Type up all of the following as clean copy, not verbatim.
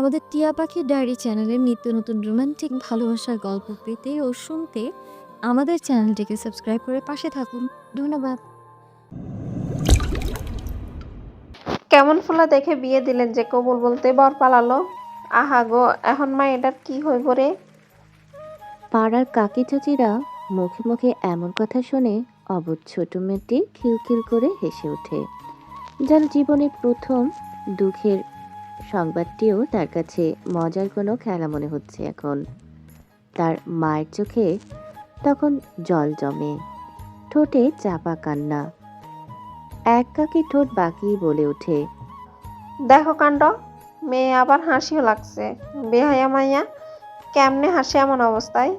আমাদের টিয়া পাখির ডায়েরি চ্যানেলের নিত্য নতুন রোমান্টিক ভালোবাসার গল্প পেতে ও শুনতে আমাদের চ্যানেলটিকে সাবস্ক্রাইব করে পাশে থাকুন। ধন্যবাদ। কেমন ফুলা দেখে বিয়ে দিলেন যে কবুল বলতে বর পালালো। আহা গো, এখন মা এটার কি হইব রে। পাড়ার কাকি চাচিরা মুখে মুখে এমন কথা শুনে অবুঝ ছোট মেয়েটি খিলখিল করে হেসে ওঠে। যার জীবনের প্রথম দুঃখের সংবাদটিও তার কাছে মজার কোনো খেলা মনে হচ্ছে এখন। তার মায়ের চোখে তখন জল জমে, ঠোঁটে চাপা কান্না। এক কাকি ঠোঁট বাঁকিয়ে বলে ওঠে, দেখো কাণ্ড, মেয়ে আবার হাসিও লাগছে। বেহায়া মাইয়া কেমনে হাসে এমন অবস্থায়।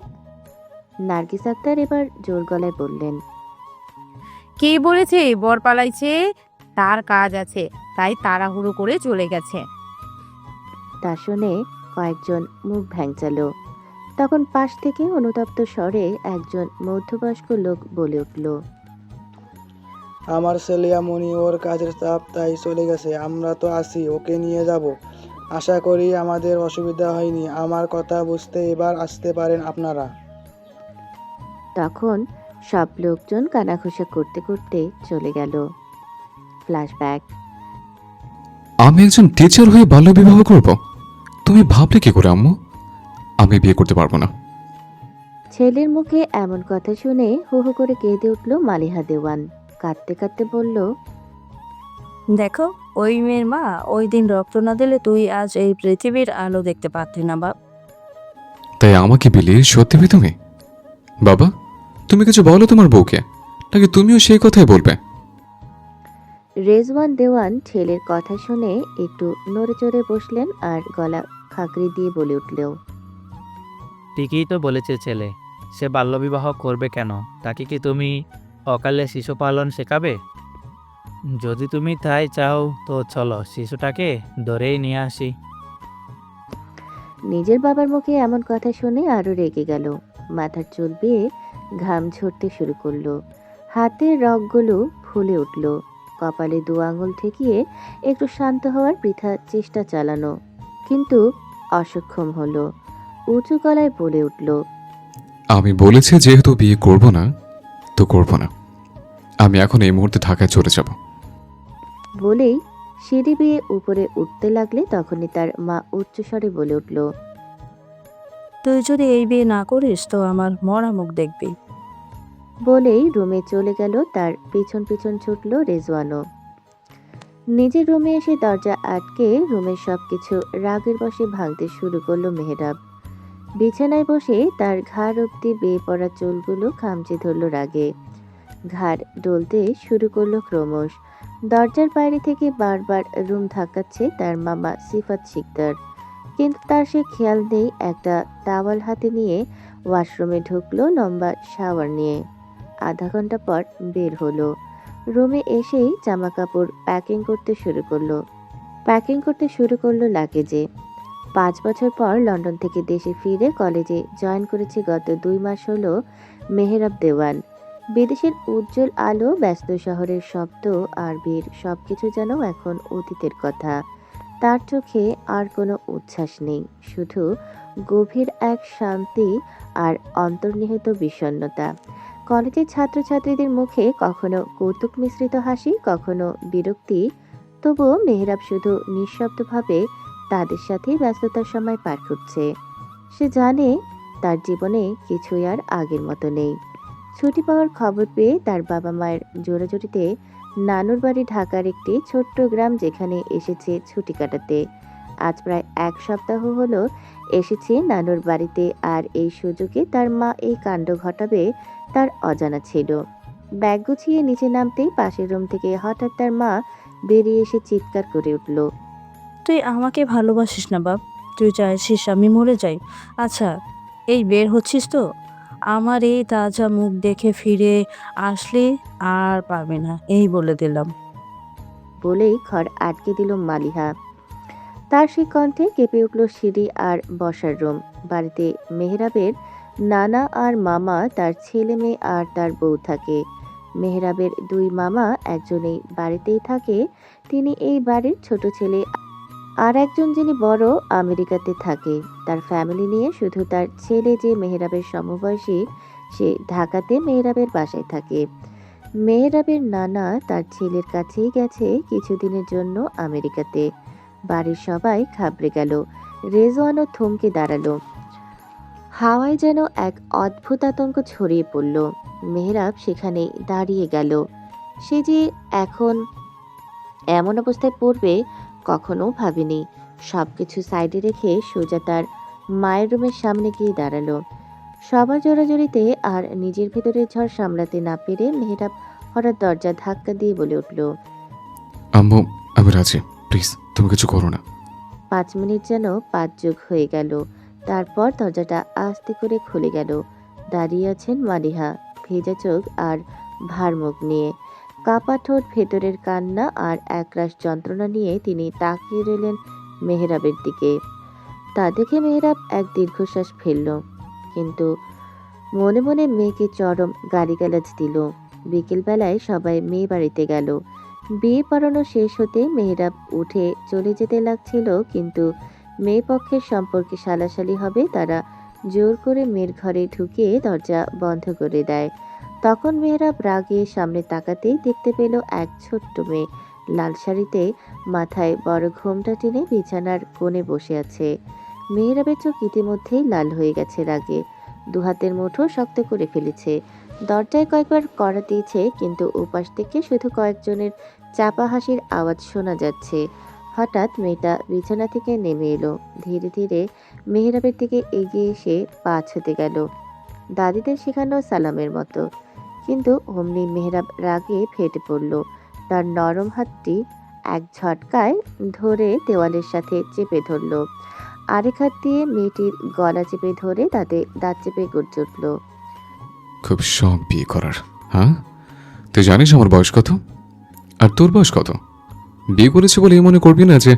নার্গিস আক্তার এবার জোর গলায় বললেন, কে বলেছে বর পালাইছে? তার কাজ আছে, তাই তাড়াহুড়ো করে চলে গেছে। তা শুনে কয়েকজন মুখ ভ্যাংচালো। তখন পাশ থেকে অনুতপ্ত স্বরে একজন মধ্যবয়স্ক লোক বলে উঠল, আমার ছেলেমণি ওর কাজের চাপ তাই চলে গেছে, আমরা তো আছি, ওকে নিয়ে যাব। আশা করি আমাদের অসুবিধা হয়নি। আমার কথা বুঝতে এবার আসতে পারেন আপনারা। তখন সব লোকজন কানাঘুষা করতে করতে চলে গেল। ফ্ল্যাশব্যাক। আমি একজন টিচার হয়ে বাল্যবিবাহ করব? তুমি ভাবলে কি করে আম্মু? আমি বিয়ে করতে পারবো না। ছেলের মুখে এমন কথা শুনে হু হু করে কেঁদে উঠল মালিহা দেওয়ান। কাঁদতে কাঁদতে বলল, দেখো, ওই মেয়ের মা ওই দিন রক্ত না দিলে তুই আজ এই পৃথিবীর আলো দেখতে পারতি না বাপ। তাই আমাকে বিলিয়ে সত্যি পেয়ে তুমি? বাবা, তুমি কিছু বলো তোমার বউকে, নাকি তুমিও সেই কথাই বলবে? রেজওয়ান দেওয়ান ছেলের কথা শুনে একটু নড়ে চড়ে বসলেন আর গলা খাকরি দিয়ে বলে উঠল, ঠিকই তো বলেছে ছেলে, সে বাল্যবিবাহ করবে কেন? তাকে কি তুমি অকালে শিশু পালন শেখাবে? যদি তুমি তাই চাও তো চলো শিশুটাকে ধরেই নিয়ে আসি। নিজের বাবার মুখে এমন কথা শুনে আরো রেগে গেল। মাথার চুল বেয়ে ঘাম ঝরতে শুরু করলো। হাতের রগগুলো ফুলে উঠল। কপালে দু আঙুল ঠেকিয়ে একটু শান্ত হওয়ার বৃথা চেষ্টা চালানো, কিন্তু অসক্ষম হলো। উঁচু গলায় বলে উঠল, আমি বলেছি যেহেতু বিয়ে করব না, তো করব না। আমি এখন এই মুহূর্তে ঢাকায় চলে যাব। বলেই সিঁড়ি বেয়ে উপরে উঠতে লাগলে তখনই তার মা উচ্চস্বরে বলে উঠল, তুই যদি এই বিয়ে না করিস তো আমার মরা মুখ দেখবি। বলেই রুমে চলে গেল। তার পিছন পিছন ছুটল রেজওয়ানও। নিজের রুমে এসে দরজা আটকে রুমের সবকিছু রাগের বশে ভাঙতে শুরু করলো মেহরাব। বিছানায় বসে তার ঘাড় অব্দি বেয়ে পড়া চুলগুলো খামচে ধরল রাগে। ঘাড় ডলতে শুরু করলো ক্রমশ। দরজার বাইরে থেকে বারবার রুম ধাক্কাচ্ছে তার মামা সিফাত শিকদার, কিন্তু তার সে খেয়াল নেই। একটা টাওয়াল হাতে নিয়ে ওয়াশরুমে ঢুকলো লম্বা শাওয়ার নিয়ে। আধা ঘন্টা পর বের হলো। রুমে এসেই জামা কাপড় প্যাকিং করতে শুরু করলো লাগেজে। 5 বছর পর লন্ডন থেকে দেশে ফিরে কলেজে জয়েন করেছে গত 2 মাস হলো মেহরাব দেওয়ান। বিদেশের উজ্জ্বল আলো, ব্যস্ত শহরের শব্দ আর ভিড় সবকিছু যেন এখন অতীতের কথা। তার চোখে আর কোনো উচ্ছ্বাস নেই, শুধু গভীর এক শান্তি আর অন্তর্নিহিত বিষণ্ণতা। কলেজের ছাত্রছাত্রীদের মুখে কখনো কৌতুক মিশ্রিত হাসি, কখনো বিরক্তি, তবুও মেহরাব শুধু নিঃশব্দভাবে তাদের সাথেই ব্যস্ততার সময় পার করছে। সে জানে তার জীবনে কিছুই আর আগের মতো নেই। ছুটি পাওয়ার খবর পেয়ে তার বাবা মায়ের জোরাজুরিতে নানুর বাড়ি ঢাকার একটি ছোট্ট গ্রাম, যেখানে এসেছে ছুটি কাটাতে। আজ প্রায় 1 সপ্তাহ হলো এসেছে নানুর বাড়িতে, আর এই সুযোগে তার মা এই কাণ্ড ঘটাবে তার অজানা ছিল। ব্যাগ গুছিয়ে নিচে নামতেই পাশের রুম থেকে হঠাৎ তার মা বেরিয়ে এসে চিৎকার করে উঠল, তুই আমাকে ভালোবাসিস না বাপ? তুই চাইছিস আমি মরে যাই? আচ্ছা, এই বের হচ্ছিস তো? আমার এই তাজা মুখ দেখে ফিরে আসলে আর পারবি না, এই বলে দিলাম। বলেই ঘর আটকে দিল মালিহা। তার সেই কণ্ঠে কেঁপে উঠল সিঁড়ি আর বসার রুম। বাড়িতে মেহরাবের নানা আর মামা, তার ছেলে মেয়ে আর তার বউ থাকে। মেহরাবের 2 মামা একজনেই বাড়িতেই থাকে, তিনি এই বাড়ির ছোট ছেলে। আর একজন যিনি বড় আমেরিকাতে থাকে, তার ফ্যামিলি নিয়ে। শুধু তার ছেলে যে মেহরাবের সমবয়সী, সে ঢাকাতে মেহরাবের বাসায় থাকে। মেহরাবের নানা তার ছেলের কাছেই গেছে কিছুদিনের জন্য আমেরিকাতে। বাড়ির সবাই ঘাবড়ে গেল। রেজওয়ানও থমকে দাঁড়ালো। হাওয়ায় যেন এক অদ্ভুত আতঙ্ক ছড়িয়ে পড়ল। মেহরাব সেখানেই দাঁড়িয়ে গেল। সে যে এখন এমন অবস্থায় পড়বে কখনো ভাবেনি। সবকিছু সাইডে রেখে সোজা তার মায়ের রুমের সামনে গিয়ে দাঁড়ালো। সবার জোরাজোরিতে আর নিজের ভেতরের ঝড় সামলাতে না পেরে মেহরাব হঠাৎ দরজা ধাক্কা দিয়ে বলে উঠল। আম্মু, আমি রাজি, প্লিজ তুমি কিছু করো না। 5 মিনিট যেন 5 যোগ হয়ে গেল। তারপর দরজাটা আস্তে করে খুলে গেল। দাঁড়িয়ে আছেন মালিহা, ভেজা চোখ আর ভার মুখ নিয়ে। কাপা ঠোঁট, ভেতরের কান্না আর একরাশ যন্ত্রণা নিয়ে তিনি তাকিয়ে রইলেন মেহরাবের দিকে। তা দেখে মেহরাব এক দীর্ঘশ্বাস ফেলল, কিন্তু মনে মনে মেয়েকে চরম গালিগালাজ দিল। বিকেলবেলায় সবাই মেয়ে বাড়িতে গেল। বিয়ে পড়ানো শেষ হতে মেহরাব উঠে চলে যেতে লাগছিল, কিন্তু মেয়ে পক্ষের সম্পর্কে সালাসালি হবে, তারা জোর করে মেয়ের ঘরে ঢুকিয়ে দরজা বন্ধ করে দেয়। তখন মেহরাব রাগে সামনে তাকাতেই দেখতে পেল এক ছোট্ট মেয়ে লাল শাড়িতে, মাথায় বড় ঘোমটা টেনে বিছানার কোণে বসে আছে। মেহরাবের চোখ ইতিমধ্যেই লাল হয়ে গেছে রাগে। দুহাতের মুঠো শক্ত করে ফেলেছে। দরজায় কয়েকবার কড়া দিয়েছে, কিন্তু উপাস থেকে শুধু কয়েকজনের চাপা হাসির আওয়াজ শোনা যাচ্ছে। হঠাৎ মেয়েটা বিছানা থেকে নেমে এলো। ধীরে ধীরে মেহরাবের দিকে এগিয়ে এসে পা ছুতে গেল, দাদিদের শেখানো সালামের মতো। কিন্তু অমনি মেহরাব রাগে ফেটে পড়ল। তার নরম হাতটি এক ঝটকায় ধরে দেওয়ালের সাথে চেপে ধরল। আরেক হাত দিয়ে মেয়েটির গলা চেপে ধরে তাতে দাঁত চেপে গড়ে উঠল। খুব শখ বিয়ে করার, হ্যাঁ? তুই জানিস আমার বয়স কত? আর তোর বয়স কত? বিয়ে করেছি বলে এই মনে করবি না যে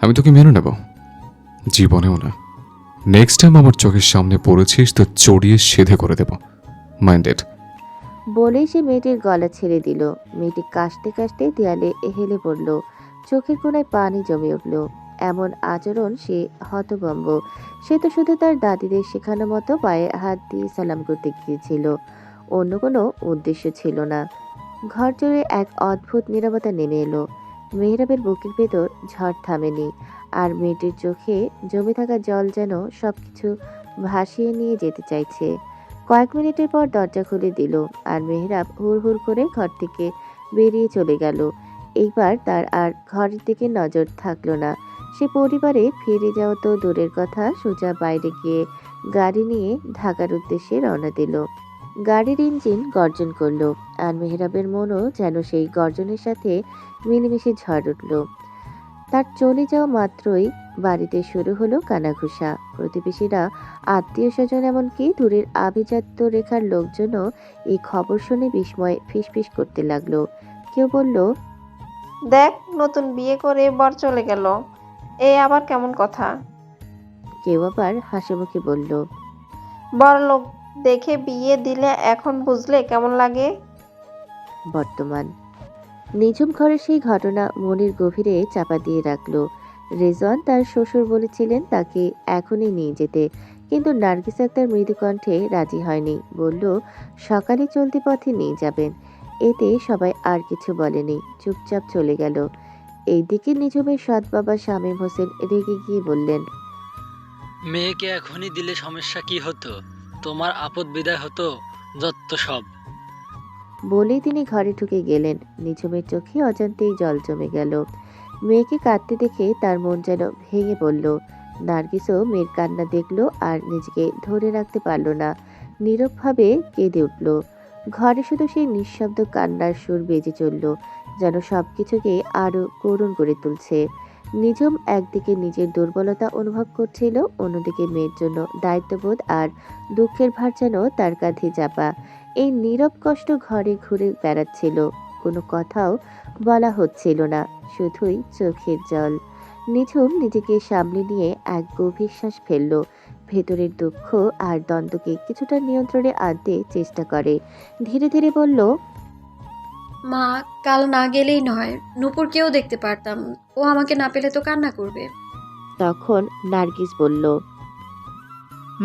আমি তোকে মেনে নেব। জীবনেও না। নেক্সট টাইম আমার চোখের সামনে পড়েছিস তো চড়িয়ে সেধে করে দেব, মাইন্ডেড। বলেই সে মেয়েটির গলা ছেড়ে দিল। মেয়েটি কাশতে কাশতে দেয়ালে হেলে পড়ল। চোখের কোণায় পানি জমে উঠল। এমন আচরণ সে হতভম্ব। সে তো শুধু তার দাদিদের শেখানো মতো পায়ে হাত দিয়ে সালাম করতে গিয়েছিল, অন্য কোনো উদ্দেশ্য ছিল না। ঘর জুড়ে এক অদ্ভুত নীরবতা নেমে এলো। মেহরাবের বুকের ভেতর ঝড় থামেনি, আর মেয়েটির চোখে জমে থাকা জল যেন সবকিছু ভাসিয়ে নিয়ে যেতে চাইছে। কয়েক মিনিটের পর দরজা খুলে দিল, আর মেহরাব হুড় হুড় করে ঘর থেকে বেরিয়ে চলে গেল। এইবার তার আর ঘরের দিকে নজর থাকলো না। সে পরিবারে ফিরে যাওয়া তো দূরের কথা, সোজা বাইরে গিয়ে গাড়ি নিয়ে ঢাকার উদ্দেশ্যে রওনা দিল। গাড়ির ইঞ্জিন গর্জন করলো, আর মেহরাবের মনও যেন সেই গর্জনের সাথে মিলেমিশে ঝড় উঠল। তার চলে যাওয়া মাত্রই বাড়িতে শুরু হলো কানাঘুষা। প্রতিবেশীরা, আত্মীয় স্বজন, এমনকি দূরের আভিজাত্য রেখার লোকজনও এই খবর শুনে বিস্ময়ে ফিসফিস করতে লাগলো। কেউ বলল, দেখ, নতুন বিয়ে করে বর চলে গেল, এ আবার কেমন কথা? কেউ আবার হাসিমুখে বলল, বড় লোক দেখে বিয়ে দিলে এখন বুঝলে কেমন লাগে? বর্তমান। নিঝুম ঘরের সেই ঘটনা মনের গভীরে চাপা দিয়ে রাখলো। রেজওয়ান তার শ্বশুর বলেছিলেন তাকে এখনই নিয়ে যেতে, কিন্তু নার্গিস আক্তার মৃদু কণ্ঠে রাজি হয়নি। বলল সকালে চলতি পথে নিয়ে যাবেন। এতে সবাই আর কিছু বলেনি, চুপচাপ চলে গেল। এইদিকে নিঝুমের সৎ বাবা শামীম হোসেন রেগে গিয়ে বললেন, মেয়েকে এখনই দিলে সমস্যা কি হতো? তোমার আপদ বিদায় হতো যত সব। বলেই তিনি ঘরে ঢুকে গেলেন। নিঝুমের চোখে অজান্তেই জল জমে গেল। মেয়েকে কাঁদতে দেখে তার মন যেন ভেঙে পড়ল। নার্গিসও মেয়ের কান্না দেখলো আর নিজেকে ধরে রাখতে পারল না, নীরবভাবে কেঁদে উঠল। ঘরে শুধু সেই নিঃশব্দ কান্নার সুর বেজে চলল, যেন সবকিছুকে আরো করুণ করে তুলছে। নিঝুম একদিকে নিজের দুর্বলতা অনুভব করছিল, অন্যদিকে মেয়ের জন্য দায়িত্ববোধ আর দুঃখের ভার যেন তার কাঁধে চাপা। এই নীরব কষ্ট ঘরে ঘুরে বেড়াচ্ছিল, কোনো কথাও বলা হচ্ছিল না, শুধুই চোখের জল। নিঝুম নিজেকে সামলে নিয়ে এক গভীর শ্বাস ফেলল। ভেতরের দুঃখ আর দ্বন্দ্বকে কিছুটা নিয়ন্ত্রণে আনতে চেষ্টা করে। ধীরে ধীরে বলল, মা, কাল না গেলেই নয়, নূপুরকেও দেখতে পারতাম। ও আমাকে না পেলে তো কান্না করবে। তখন নার্গিস বলল,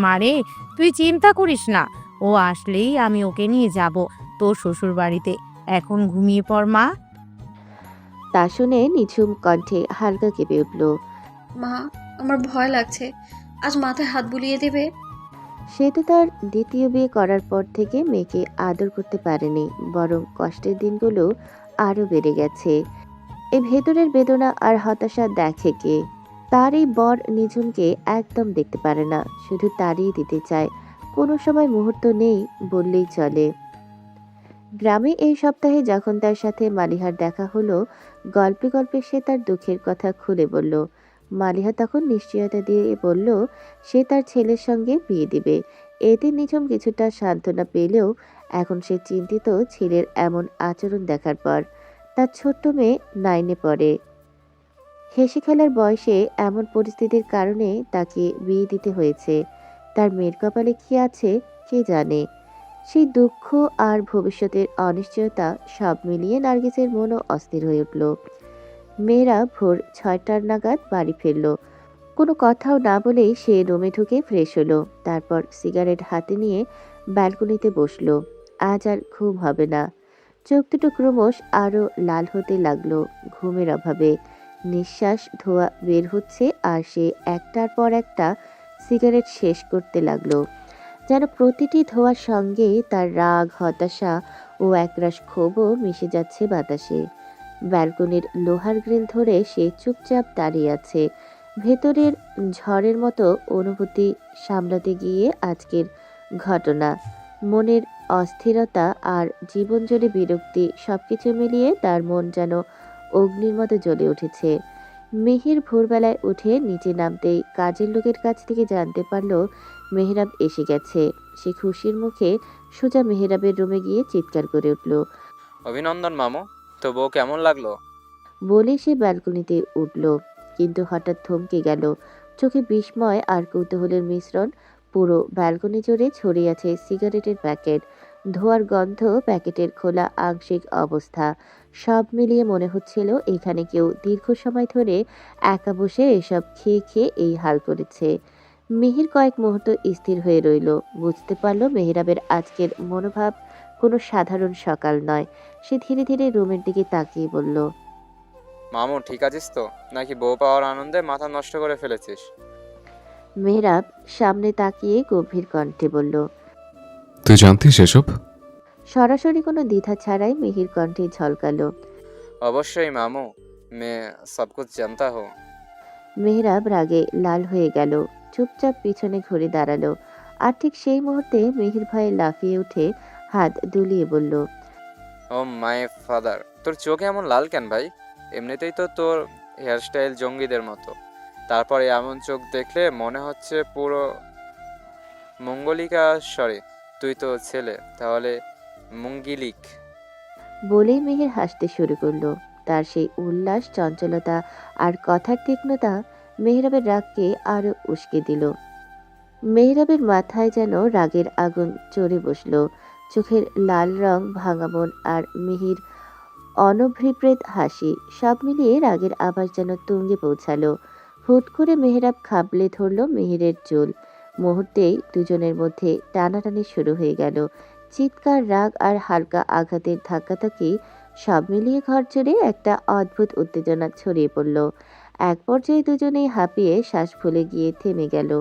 মারে, তুই চিন্তা করিস না, ও আসলেই আমি ওকে নিয়ে যাব তোর শ্বশুর বাড়িতে। এখন ঘুমিয়ে পড় মা। তা শুনে নিঝুম কণ্ঠে হালকা কেঁপে উঠল। মা, আমার ভয় লাগছে। আজ মাথায় হাত বুলিয়ে দেবে। সে তো তার দ্বিতীয় বিয়ে করার পর থেকে মেয়েকে আদর করতে পারেনি, বরং কষ্টের দিনগুলো আরো বেড়ে গেছে। এই ভেতরের বেদনা আর হতাশা দেখে কে? তার এই বর নিঝুমকে একদম দেখতে পারে না, শুধু তাড়িয়ে দিতে চায়। কোনো সময় মুহূর্ত নেই বললেই চলে। গ্রামে এই সপ্তাহে যখন তার সাথে মালিহার দেখা হলো, গল্পে গল্পে সে তার দুঃখের কথা খুলে বলল। মালিহা তখন নিশ্চয়তা দিয়ে বলল সে তার ছেলের সঙ্গে বিয়ে দিবে। এতে নিঝুম কিছুটা সান্ত্বনা পেলেও এখন সে চিন্তিত ছেলের এমন আচরণ দেখার পর। তার ছোট্ট মেয়ে 9-এ পড়ে। হেসে খেলার বয়সে এমন পরিস্থিতির কারণে তাকে বিয়ে দিতে হয়েছে। তার মেয়ের কপালে কি আছে কে জানে। সেই দুঃখ আর ভবিষ্যতের অনিশ্চয়তা সব মিলিয়ে নার্গিসের মনও অস্থির হয়ে উঠল। মেয়েরা ভোর 6টার নাগাদ বাড়ি ফিরল। কোনো কথাও না বলেই সে রুমে ঢুকে ফ্রেশ হলো। তারপর সিগারেট হাতে নিয়ে ব্যালকনিতে বসলো। আজ আর ঘুম হবে না। চোখ দুটো ক্রমশ আরো লাল হতে লাগলো ঘুমের অভাবে। নিঃশ্বাস ধোয়া বের হচ্ছে আর সে একটার পর একটা সিগারেট শেষ করতে লাগলো। যেন প্রতিটি ধোয়ার সঙ্গে তার রাগ, হতাশা ও একরাশ ক্ষোভও মিশে যাচ্ছে বাতাসে। ব্যালকনির লোহার গ্রিল ধরে সে চুপচাপ দাঁড়িয়ে আছে। ভেতরের ঝড়ের মতো অনুভূতি সামলাতে গিয়ে আজকের ঘটনা, মনের অস্থিরতা আর জীবন জুড়ে বিরক্তি সবকিছু মিলিয়ে তার মন যেন অগ্নির মতো জ্বলে উঠেছে। মিহির ভোরবেলায় উঠে নিচে নামতেই কাজের লোকের কাছ থেকে জানতে পারল মেহরাব এসে গেছে। সে খুশির মুখে সোজা মেহরাবের রুমে গিয়ে চিৎকার করে উঠল। অভিনন্দন মামু, তো বউ কেমন লাগলো? বলে সে ব্যালকনিতে উঠল, কিন্তু হঠাৎ থমকে গেল। চোখে বিস্ময় আর কৌতূহলের মিশ্রণ। পুরো ব্যালকনি জুড়ে ছড়িয়ে আছে সিগারেটের প্যাকেট, ধোয়ার গন্ধ, প্যাকেটের খোলা আংশিক অবস্থা। সব মিলিয়ে মনে হচ্ছিল এখানে কেউ দীর্ঘ সময় ধরে একা বসে এসব খেয়ে খেয়ে এই হাল করেছে। মিহির কয়েক মুহূর্ত স্থির হয়ে রইল। বুঝতে পারল মেহরাবের আজকের মনোভাব কোনো সাধারণ সকাল নয়। সে ধীরে ধীরে রুমের দিকে তাকিয়ে বলল, মামু ঠিক আছিস তো, নাকি বউ পাওয়ার আনন্দে মাথা নষ্ট করে ফেলেছিস? মেহরাব সামনে তাকিয়ে গম্ভীর কণ্ঠে বলল। তুই জানতিস এসব? সরাসরি কোনো দ্বিধা ছাড়াই মিহির কণ্ঠে ঝলকালো। অবশ্যই মামু, मैं सब कुछ जानता हूँ। মেহরাব রাগে লাল হয়ে গেল, চুপচাপ পিছনে ঘুরে দাঁড়ালো। আর ঠিক সেই মুহূর্তে মিহির ভয়ে লাফিয়ে উঠে হাত দুলিয়ে বলল, ও মাই ফাদার, তোর চোখে এমন লাল কেন ভাই? এমনিতেই তো তোর হেয়ারস্টাইল জঙ্গিদের মতো, তারপরে এমন চোখ দেখলে মনে হচ্ছে পুরো মঙ্গলিকা। সরি, তুই তো ছেলে, তাহলে মঙ্গিলিক। বলেই মিহির হাসতে শুরু করলো। তার সেই উল্লাস, চঞ্চলতা আর কথার তীক্ষ্ণতা মেহরাবের রাগকে আরো উস্কে দিল। মেহরাবের মাথায় যেন রাগের আগুন চড়ে বসলো। চোখের লাল রং, ভাঙা মন আর মিহির অনভিপ্রেত হাসি সব মিলিয়ে রাগের আভাস যেন তুঙ্গে পৌঁছালো। হুট করে মেহরাব খাবলে ধরল মিহিরের চুল। মুহূর্তেই দুজনের মধ্যে টানাটানি শুরু হয়ে গেল। চিৎকার, রাগ আর হালকা আঘাতের ধাক্কাধাক্কি সব মিলিয়ে ঘর জুড়ে একটা অদ্ভুত উত্তেজনা ছড়িয়ে পড়ল। এক পর্যায়ে দুজনেই হাঁপিয়ে শ্বাস ফুলে গিয়ে থেমে গেল।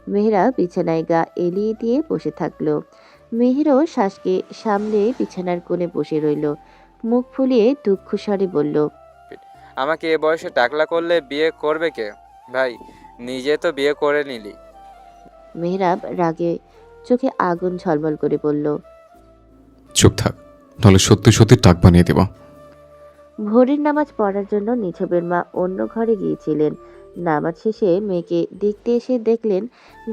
মেহরাব বিছানায় গা এলিয়ে দিয়ে বসে থাকলো। মিহিরও শ্বাসকে সামলে বিছানার কোণে বসে রইল। মুখ ফুলিয়ে দুঃখ স্বরে বলল, আমাকে এ বয়সে টাকলা করলে বিয়ে করবে কে? ভাই, নিজে তো বিয়ে করে নিলি। মেহরাব রাগে চোখে আগুন ঝলমল করে বলল, চুপ থাক, নাহলে সত্যি সত্যি টাক বানিয়ে দেব। ভোরের নামাজ পড়ার জন্য নিঝুমের মা অন্য ঘরে গিয়েছিলেন। নামাজ শেষে মেয়েকে দেখতে এসে দেখলেন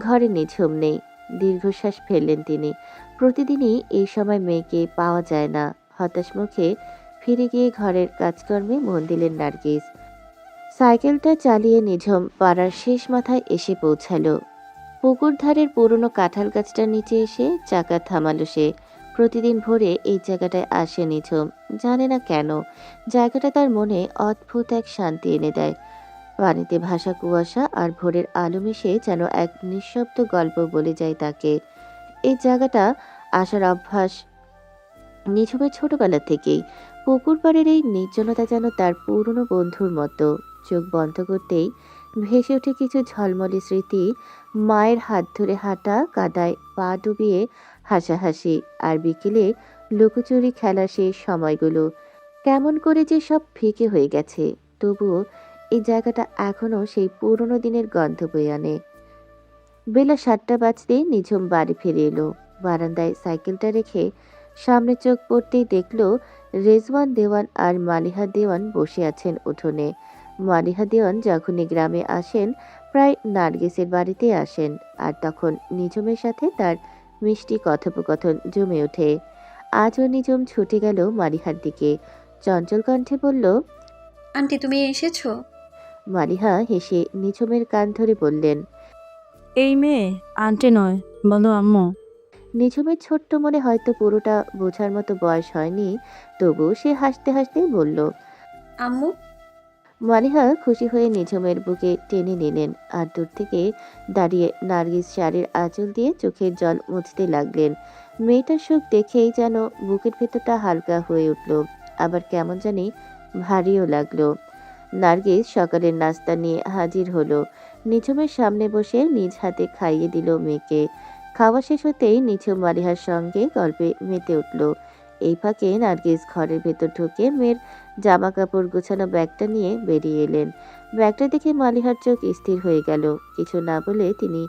ঘরে নিঝুম নেই। দীর্ঘশ্বাস ফেললেন তিনি। প্রতিদিনই এই সময় মেয়েকে পাওয়া যায় না। হতাশ মুখে ফিরে গিয়ে ঘরের কাজকর্মে মন দিলেন নার্গিস। সাইকেলটা চালিয়ে নিঝুম পাড়ার শেষ মাথায় এসে পৌঁছালো। পুকুর ধারের পুরনো কাঁঠাল গাছটার নিচে এসে চাকা থামালো সে। প্রতিদিন ভোরে এই জায়গাটায় আসে নিঝুম। জানে না কেন জায়গাটা তার মনে অদ্ভুত এক শান্তি এনে দেয়। পানিতে ভাসা কুয়াশা আর ভোরের আলো মিশে যেন এক নিঃশব্দ গল্প বলে যায় তাকে। এই জায়গাটা আসার অভ্যাস নিঝুমের ছোটবেলা থেকেই। পুকুর পাড়ের এই নির্জনতা যেন তার পুরনো বন্ধুর মতো। চোখ বন্ধ করতেই ভেসে ওঠে কিছু ঝলমলে স্মৃতি। মায়ের হাত ধরে হাঁটা, কাদায় পা ডুবিয়ে হাসাহাসি, আর বিকেলে লুকোচুরি খেলার সেই সময়গুলো কেমন করে যে সব ফিকে হয়ে গেছে। তবুও এই জায়গাটা এখনো সেই পুরনো দিনের গন্ধ বয়ে আনে। বেলা 7টা বাজতে নিঝুম বাড়ি ফিরে এলো। বারান্দায় সাইকেলটা রেখে সামনে চোখ পড়তেই দেখলো রেজওয়ান দেওয়ান আর মালিহা দেওয়ান বসে আছেন উঠোনে। মালিহা দেওয়ান যখনই গ্রামে আসেন প্রায় নার্গিসের বাড়িতে আসেন, আর তখন নিঝুমের সাথে তার মিষ্টি কথোপকথন জমে ওঠে। আজও নিঝুম ছুটে গেল মালিহার দিকে, চঞ্চল কণ্ঠে বলল, আন্টি তুমি এসেছো? মালিহা হেসে নিঝুমের কান ধরে বললেন, এই মেয়ে আন্টি নয়, বলো আম্মু। নিঝুমের ছোট্ট মনে হয়তো পুরোটা বোঝার মতো বয়স হয়নি, তবুও সে হাসতে হাসতেই বলল। আম্মু। মালিহা খুশি হয়ে নিঝুমের বুকে টেনে নিলেন, আর দূর থেকে দাঁড়িয়ে নার্গিস শাড়ির আঁচল দিয়ে চোখের জল মুছতে লাগলেন। মেয়েটার সুখ দেখেই যেন বুকের ভেতরটা হালকা হয়ে উঠল, আবার কেমন জানি ভারীও লাগলো। নার্গিস সকালের নাস্তা নিয়ে হাজির হলো। নিঝুমের সামনে বসে নিজ হাতে খাইয়ে দিল মেয়েকে। খাওয়া শেষ হতেই নিঝুম মালিহার সঙ্গে গল্পে মেতে উঠল। এই ফাঁকে নার্গিস ঘরের ভেতর ঢুকে মেয়ের জামা কাপড় গোছানো ব্যাগটা নিয়ে বেরিয়ে এলেন। ব্যাগটা দেখে মালিহার চোখ স্থির হয়ে গেল। কিছু না বলে তিনি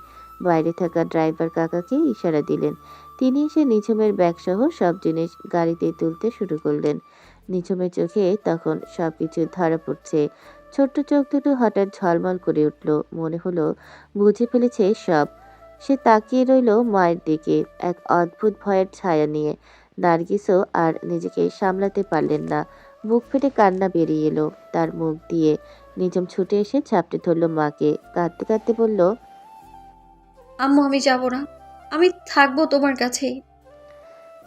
বাইরে থাকা ড্রাইভার কাকাকে ইশারা দিলেন। তিনি এসে নিঝুমের ব্যাগসহ সব জিনিস গাড়িতে তুলতে শুরু করলেন। নিঝুমের চোখে তখন সবকিছু ধরা পড়ছে। ছোট্ট চোখ দুটো হঠাৎ ঝলমল করে উঠল, মনে হলো বুঝে ফেলেছে সব। সে তাকিয়ে রইল মায়ের দিকে এক অদ্ভুত ভয়ের ছায়া নিয়ে। নার্গিসও আর নিজেকে সামলাতে পারলেন না, বুক ফেটে কান্না বেরিয়ে এলো তার মুখ দিয়ে। নিঝুম ছুটে এসে ঝাপটে ধরল মাকে, কাঁদতে কাঁদতে বলল, আম্মু আমি যাব না, আমি থাকবো তোমার কাছেই।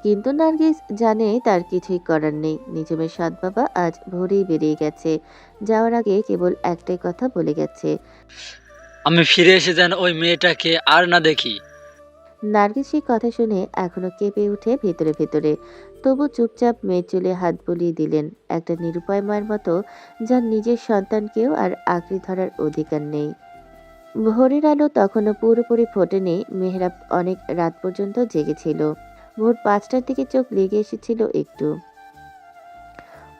কিন্তু নার্গিস জানে তার কিছুই করার নেই। নিঝুমের সৎ বাবা আজ ভোরেই বেরিয়ে গেছে, যাওয়ার আগে কেবল একটাই কথা বলে গেছে, আমি ফিরে এসে যেন ওই মেয়েটাকে আর না দেখি। নার্গিস সেই কথা শুনে এখনো কেঁপে উঠে ভেতরে ভেতরে, তবু চুপচাপ মেয়ের চুলে হাত বুলিয়ে দিলেন, একটা নিরুপায় মায়ের মতো যার নিজের সন্তানকেও আর আঁকড়ে ধরার অধিকার নেই। ভোরের আলো তখনও পুরোপুরি ফোটেনি। মেহরাব অনেক রাত পর্যন্ত জেগেছিল। ভোর 5টার দিকে চোখ লেগে এসেছিল একটু।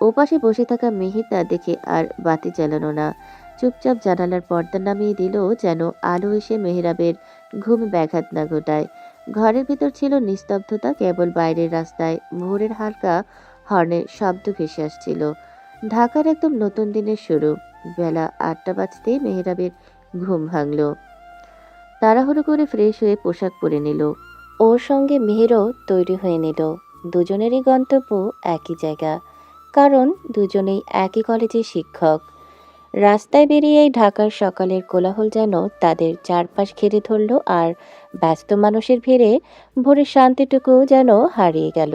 ওপাশে বসে থাকা মেহেরটা দেখে আর বাতি জ্বালানো না, চুপচাপ জানালার পর্দা নামিয়ে দিল যেন আলো এসে মেহরাবের ঘুম ব্যাঘাত না ঘটায়। ঘরের ভেতর ছিল নিস্তব্ধতা, কেবল বাইরের রাস্তায় ভোরের হালকা হর্নের শব্দ ভেসে আসছিল। ঢাকার একদম নতুন দিনের শুরু। বেলা 8টা বাজতে মেহরাবের ঘুম ভাঙল। তাড়াহুড়ো করে ফ্রেশ হয়ে পোশাক পরে নিল। ওর সঙ্গে মেহেরও তৈরি হয়ে নিল। দুজনেরই গন্তব্য একই জায়গা, কারণ দুজনেই একই কলেজের শিক্ষক। রাস্তায় বেরিয়েই ঢাকার সকালের কোলাহল যেন তাদের চারপাশ ঘিরে ধরল, আর ব্যস্ত মানুষের ভিড়ে ভোরের শান্তিটুকু যেন হারিয়ে গেল।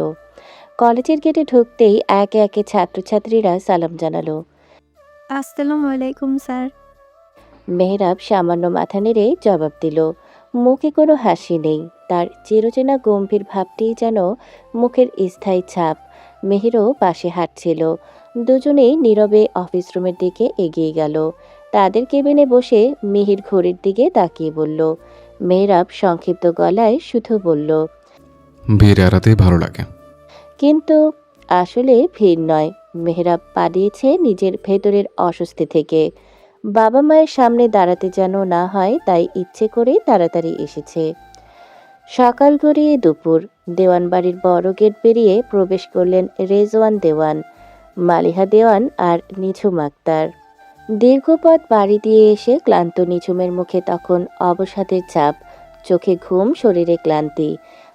কলেজের গেটে ঢুকতেই একে একে ছাত্রছাত্রীরা সালাম জানালো। আসসালামু আলাইকুম স্যার। মেহরাব সামান্য মাথা নেড়ে জবাব দিল। মুখে কোনো হাসি নেই, তার চিরচেনা গম্ভীর ভাবটি যেন মুখের স্থায়ী ছাপ। মেহেরও পাশে হাঁটছিল। দুজনেই নীরবে অফিস রুমের দিকে এগিয়ে গেল। তাদের কেবিনে বসে মিহির ঘড়ির দিকে তাকিয়ে বলল। মেহরাব সংক্ষিপ্ত গলায় শুধু বলল, ভিড় এড়াতেই ভালো লাগে। কিন্তু আসলে ভিড় নয়। মেহরাব পালিয়েছে নিজের ভেতরের অস্বস্তি থেকে। বাবা মায়ের সামনে দাঁড়াতে যেন না হয়, তাই ইচ্ছে করেই তাড়াতাড়ি এসেছে। সকাল গড়িয়ে দুপুর। দেওয়ান বাড়ির বড় গেট পেরিয়ে প্রবেশ করলেন রেজওয়ান দেওয়ান, মালিহা দেওয়ান আর নিঝুম আক্তার। দীর্ঘ পথ বাড়ি দিয়ে এসে ক্লান্ত নিঝুমের মুখে তখন অবসাদের ছাপ, চোখে ঘুম, শরীরে ক্লান্তি।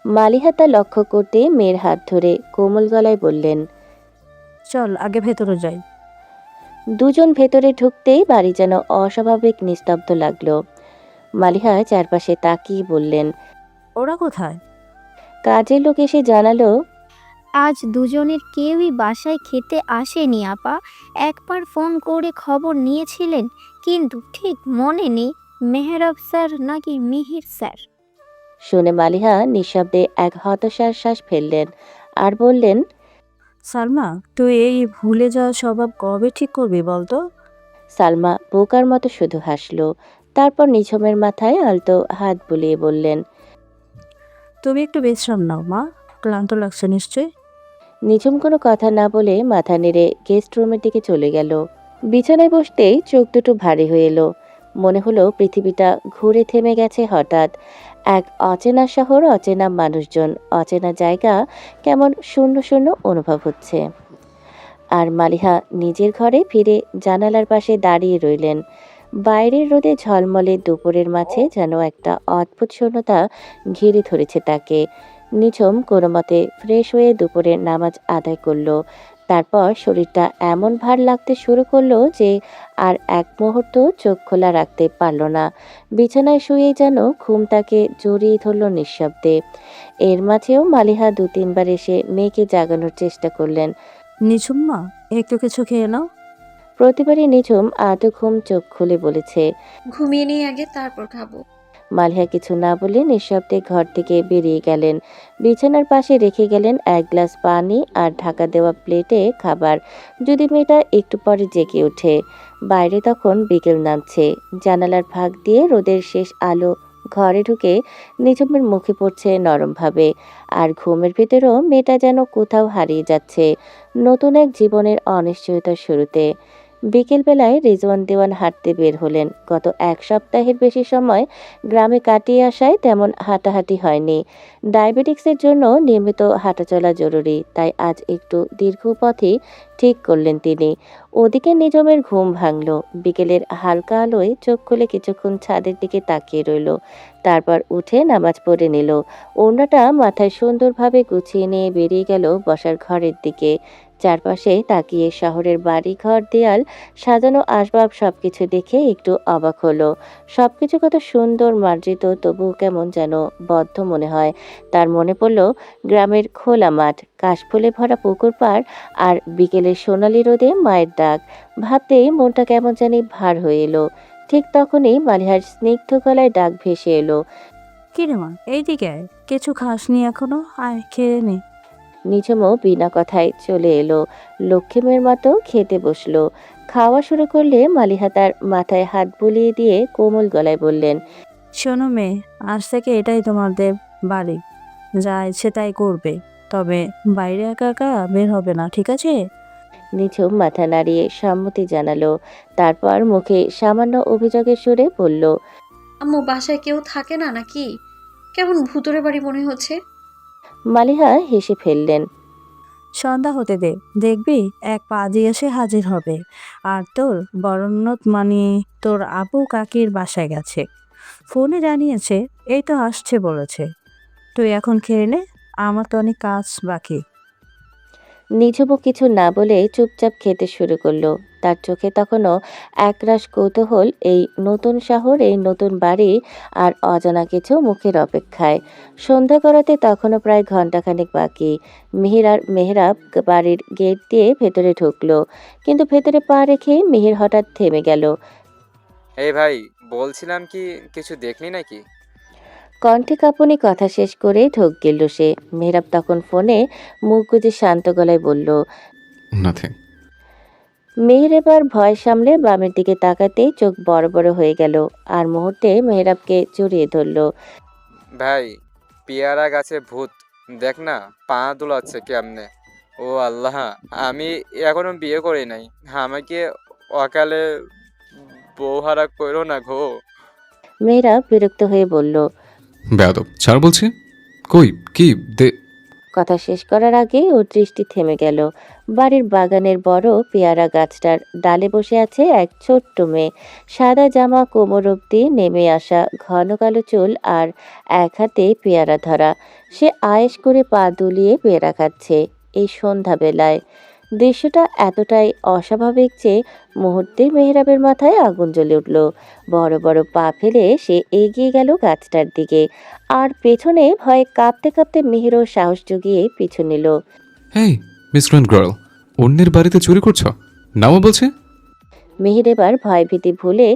মালিহা তা লক্ষ্য করতে মেয়ের হাত ধরে কোমল গলায় বললেন, চল আগে ভেতরে যাই। দুজন ভেতরে ঢুকতেই বাড়ি যেন অস্বাভাবিক নিস্তব্ধ লাগলো। মালিহা চারপাশে তাকিয়ে বললেন, ওরা কোথায়? কাজের লোক এসে জানালো, আজ দুজনের কেউই বাসায় খেতে আসেনি আপা। একবার ফোন করে খবর নিয়েছিলেন, কিন্তু ঠিক মনে নেই মেহরাব স্যার নাকি মিহির স্যার। শুনে মালিহা নিঃশব্দে এক হতাশার শ্বাস ফেললেন আর বললেন, সালমা, তুই এই ভুলে যাওয়া স্বভাব কবে ঠিক করবি বলতো? সালমা বোকার মতো শুধু হাসলো। তারপর নিঝুমের মাথায় আলতো হাত বুলিয়ে বললেন, তুমি একটু বিশ্রাম নাও মা, ক্লান্ত লাগছে নিশ্চয়। নিঝুম কোনো কথা না বলে মাথা নেড়ে গেস্ট রুমের দিকে চলে গেল। বিছানায় বসতেই চোখ দুটো ভারী হয়ে এলো। মনে হলো পৃথিবীটা ঘুরে থেমে গেছে হঠাৎ। এক অচেনা শহর, অচেনা মানুষজন, অচেনা জায়গা, কেমন শূন্য শূন্য অনুভব হচ্ছে। আর মালিহা নিজের ঘরে ফিরে জানালার পাশে দাঁড়িয়ে রইলেন। বাইরের রোদে ঝলমলে দুপুরের মাঝে যেন একটা অদ্ভুত শূন্যতা ঘিরে ধরেছে তাকে। নিঝুম কোনো মতে ফ্রেশ হয়ে দুপুরের নামাজ আদায় করলো। তারপর শরীরটা এমন ভার লাগতে শুরু করলো যে আর এক মুহূর্ত চোখ খোলা রাখতে পারল না। বিছানায় শুয়েই যেন ঘুম তাকে জড়িয়ে ধরল নিঃশব্দে। এর মাঝেও মালিহা ২-৩ বার এসে মেয়েকে জাগানোর চেষ্টা করলেন। নিঝুম মা, একটু কিছু খেয়ে নাও। প্রতিবারই নিঝুম আদো ঘুম চোখ খুলে বলেছে। ঘুমিয়ে নিয়ে আগে তারপর খাবো। মালিহা কিছু না বলে নিঃশব্দে ঘর থেকে বেরিয়ে গেলেন। বিছানার পাশে রেখে গেলেন এক গ্লাস পানি আর ঢাকা দেওয়া প্লেটে খাবার, যদি মেয়েটা একটু পরে জেগে ওঠে। বাইরে তখন বিকেল নামছে। জানালার ফাঁক দিয়ে রোদের শেষ আলো ঘরে ঢুকে নিঝুমের মুখে পড়ছে নরমভাবে। আর ঘুমের ভেতরেও মেয়েটা যেন কোথাও হারিয়ে যাচ্ছে, নতুন এক জীবনের অনিশ্চয়তার শুরুতে। বিকেলবেলায় রিজওয়ান দেওয়ান হাঁটতে বের হলেন। গত ১ সপ্তাহের বেশি সময় গ্রামে কাটিয়ে আসায় তেমন হাঁটাহাঁটি হয়নি। ডায়াবেটিক্সের জন্য নিয়মিত হাঁটাচলা জরুরি, তাই আজ একটু দীর্ঘ পথই ঠিক করলেন তিনি। ওদিকে নিঝুমের ঘুম ভাঙল। বিকেলের হালকা আলোয় চোখ খুলে কিছুক্ষণ ছাদের দিকে তাকিয়ে রইল। তারপর উঠে নামাজ পড়ে নিল। ওড়নাটা মাথায় সুন্দরভাবে গুছিয়ে নিয়ে বেরিয়ে গেল বসার ঘরের দিকে। চারপাশে তাকিয়ে শহরের বাড়িঘর, দেয়াল, সাজানো আসবাব সবকিছু দেখে একটু অবাক হলো। সবকিছু কত সুন্দর, মার্জিত, তবুও কেমন যেন বদ্ধ মনে হয়। তার মনে পড়ল গ্রামের খোলা মাঠ, কাশফুলে ভরা পুকুর পাড় আর বিকেলের সোনালি রোদে মায়ের ডাক। ভাবতেই মনটা কেমন জানি ভার হয়ে এলো। ঠিক তখনই মালিহার স্নিগ্ধ গলায় ডাক ভেসে এলো। কিরে মা, এইদিকে আয়। কিছু খাসনি এখনো? আয় খেয়ে নে। নিঝুমও বিনা কথায় চলে এলো। লক্ষ্মী মেয়ের মতো খেতে বসলো। খাওয়া শুরু করলে মালিহা তার মাথায় হাত বুলিয়ে দিয়ে কোমল গলায় বললেন, শোনো মেয়ে, আজ থেকে এটাই তোমাদের বাড়ি, যা ইচ্ছে তাই করবে, তবে বাইরে একা একা বের হবে না, ঠিক আছে? নিঝুম মাথা নাড়িয়ে সম্মতি জানালো। তারপর মুখে সামান্য অভিযোগের সুরে বলল, আম্মু, বাসায় কেউ থাকে না নাকি? কেমন ভুতুরে বাড়ি মনে হচ্ছে। মালিহা হেসে ফেললেন। সন্ধ্যা হতে দে, দেখবি এক পাজি এসে হাজির হবে। আর তোর বরণ্যত মানে তোর আবু কাকির বাসায় গেছে, ফোনে জানিয়েছে এই তো আসছে বলেছে। তুই এখন খেয়ে নে, আমার তো অনেক কাজ বাকি। নিঝুমও কিছু না বলে চুপচাপ খেতে শুরু করলো। তার চোখে তখনও একরাশ কৌতূহল, এই নতুন শহর, এই নতুন বাড়ি আর অজানা কিছু মুখের অপেক্ষায়। সন্ধ্যা করাতে তখনও প্রায় ঘন্টাখানেক বাকি। মিহির আর মেহরাব বাড়ির গেট দিয়ে ভেতরে ঢুকলো, কিন্তু ভেতরে পা রেখে মিহির হঠাৎ থেমে গেল। এই ভাই, বলছিলাম কি, কিছু দেখলি নাকি? কণ্ঠে কাঁপুনি কথা শেষ করে ঢোক গেল সে। মেহরাব তখন ফোনে মুখ গুজে শান্ত গলায় বলল। নাথিং। মেহের এবার ভয় সামলে বামের দিকে তাকাতেই চোখ বড় বড় হয়ে গেল। আর মুহূর্তে মেহরাবকে জড়িয়ে ধরল। ভাই, পেয়ারা গাছে ভূত, দেখ না পা দুলাচ্ছে কেমনে। ও আল্লাহ, আমি এখনো বিয়ে করি নাই, আমাকে অকালে বউহারা করো না গো। মেহরাব বিরক্ত হয়ে বলল। বেয়াদব, ছাড় বলছি। কই কি দে। কথা শেষ করার আগে ওর দৃষ্টি থেমে গেল। বাড়ির বাগানের বড় পেয়ারা গাছটার ডালে বসে আছে এক ছোট্ট মেয়ে। সাদা জামা, কোমর অব্দি নেমে আসা ঘন কালো চুল আর এক হাতে পেয়ারা ধরা। সে আয়েশ করে পা দুলিয়ে পেয়ারা খাচ্ছে এই সন্ধ্যাবেলায়। দৃশ্যটা এতটাই অস্বাভাবিক যে মুহূর্তে মেহরাবের মাথায় আগুন জ্বলে উঠল। বড় বড় পা ফেলে সে এগিয়ে গেল গাছটার দিকে, আর পেছনে ভয়ে কাঁপতে কাঁপতে মেহেরও সাহস জুগিয়ে পিছু নিল। হেই মিসক্রেন্ট গার্ল, অন্যের বাড়িতে চুরি করছো? নামো বলছে। মেহের এবার ভয়ভীতি ভুলে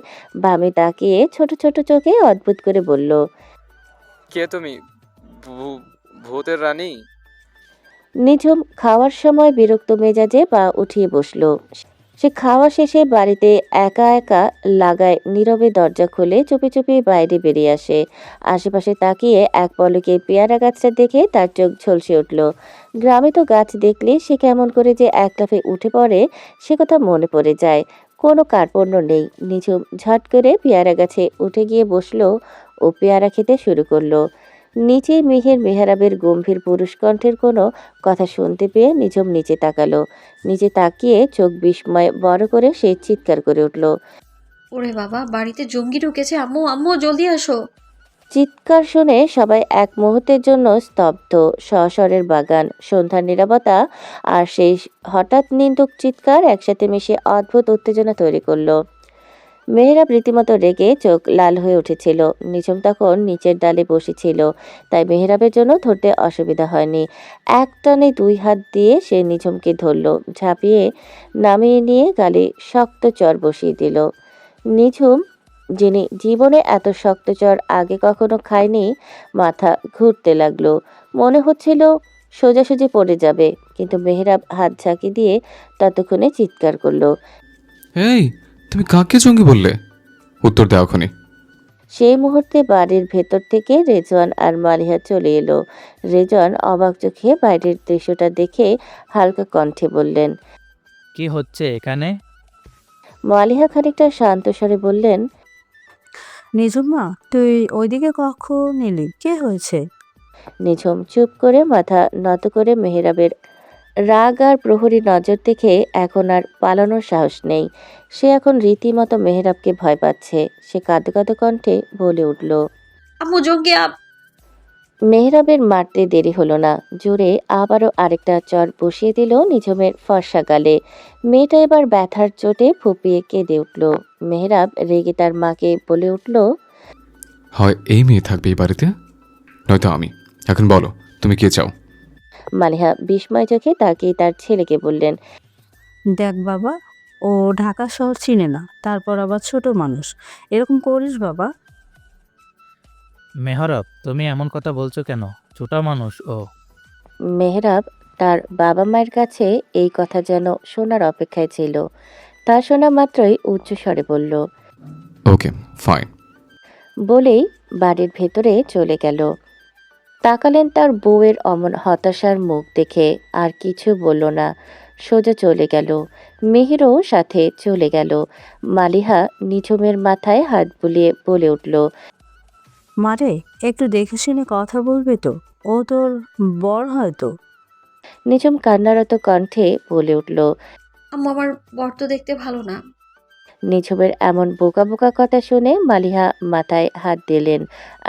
বামে তাকিয়ে ছোট ছোট চোখে অদ্ভুত করে বলল, কে তুমি? ভূতের রানী? নিঝুম খাওয়ার সময় বিরক্ত মেজাজে পা উঠিয়ে বসল। সে খাওয়া শেষে বাড়িতে একা একা লাগায় নীরবে দরজা খুলে চুপি চুপি বাইরে বেরিয়ে আসে। আশেপাশে তাকিয়ে এক পলকে পেয়ারা গাছটা দেখে তার চোখ ঝলসে উঠল। গ্রামে তো গাছ দেখলে সে কেমন করে যে এক লাফে উঠে পড়ে সে কথা মনে পড়ে যায়। কোনো কার্পণ্য নেই, নিঝুম ঝট করে পেয়ারা গাছে উঠে গিয়ে বসলো ও পেয়ারা খেতে শুরু করলো। নিচে মেহরাবের গম্ভীর পুরুষ কণ্ঠের কোনো কথা শুনতে পেয়ে নিঝুম নিচে তাকালো। নিচে তাকিয়ে চোখ বিস্ময়ে বড় করে সে চিৎকার করে উঠল। ওরে বাবা, বাড়িতে জঙ্গি ঢুকেছে! আম্মু, আম্মু, জলদি আসো! চিৎকার শুনে সবাই এক মুহূর্তের জন্য স্তব্ধ। স্বস্বরের বাগান, সন্ধ্যার নীরবতা আর সেই হঠাৎ নিন্দুক চিৎকার একসাথে মিশে অদ্ভুত উত্তেজনা তৈরি করলো। মেহরাব রীতিমতো রেগে চোখ লাল হয়ে উঠেছিল। নিঝুম তখন নিচের ডালে বসেছিল, তাই মেহরাবের জন্য ধরতে অসুবিধা হয়নি। এক টানে দুই হাত দিয়ে সে নিঝুমকে ধরল, ঝাঁপিয়ে নামিয়ে নিয়ে গালে শক্ত চর বসিয়ে দিল। নিঝুম, যিনি জীবনে এত শক্ত চর আগে কখনো খায়নি, মাথা ঘুরতে লাগলো। মনে হচ্ছিল সোজাসুজি পড়ে যাবে, কিন্তু মেহরাব হাত ঝাঁকি দিয়ে ততক্ষণে চিৎকার করলো। এই, তুমি কাকে জঙ্গি বললে? উত্তর দাও এখনই। সেই মুহূর্তে বাড়ির ভেতর থেকে রেজওয়ান আর মালিহা চলে এলো। রেজওয়ান অবাক চোখে বাইরের দৃশ্যটা দেখে হালকা কণ্ঠে বললেন। কি হচ্ছে এখানে? মালিহা খানিকটা শান্ত স্বরে বললেন, নিঝুম মা, তুই ওইদিকে কখন এলি? কে হয়েছে? নিঝুম চুপ করে মাথা নত করে মেহরাবের রাগ আর প্রহরী নজর দেখে এখন আর পালানোর সাহস নেই। সে এখন রীতিমতো মেহরাবকে ভয় পাচ্ছে। সে কাঁদো কাঁদো কণ্ঠে বলে উঠল। আম্মু, জঙ্গি! মেহরাবের মারতে দেরি হলো না, জোরে আবারও আরেকটা চর বসিয়ে দিল নিঝুমের ফর্সা গালে। মেয়েটা এবার ব্যথার চোটে ফুপিয়ে কেঁদে উঠল। মেহরাব রেগে তার মাকে বলে উঠল, হয় এই মেয়ে থাকবে এই বাড়িতে, নয়তো আমি। এখন বলো তুমি কে চাও? মালিহা বিস্ময় চোখে তাকিয়ে তার ছেলেকে বললেন, দেখ বাবা, ও ঢাকা শহর চিনে না, তারপর আবার ছোট মানুষ। এরকম করিস বাবা? মেহরব, তুমি এমন কথা বলছো কেন? ছোট মানুষ ও। মেহরাব তার বাবা মায়ের কাছে এই কথা যেন শোনার অপেক্ষায় ছিল। তা শোনা মাত্রই উচ্চ স্বরে বলল, ওকে ফাইন। বলেই বাড়ির ভেতরে চলে গেল। তাকালেন তার বউয়ের অমন হতাশার মুখ দেখে, আর কিছু বলল না, সোজা চলে গেল। মিহিরও সাথে চলে গেল। মালিহা নিঝুমের মাথায় হাত বুলিয়ে বলে উঠল, মারে, একটু দেখে শুনে কথা বলবে তো? ও তোর বর হয়তো। নিঝুম কান্নারত কণ্ঠে বলে উঠল। আম্মু, আমার বর তো দেখতে ভালো না। নিঝুমের এমন বোকা বোকা কথা শুনে মালিহা মাথায় হাত দিলেন,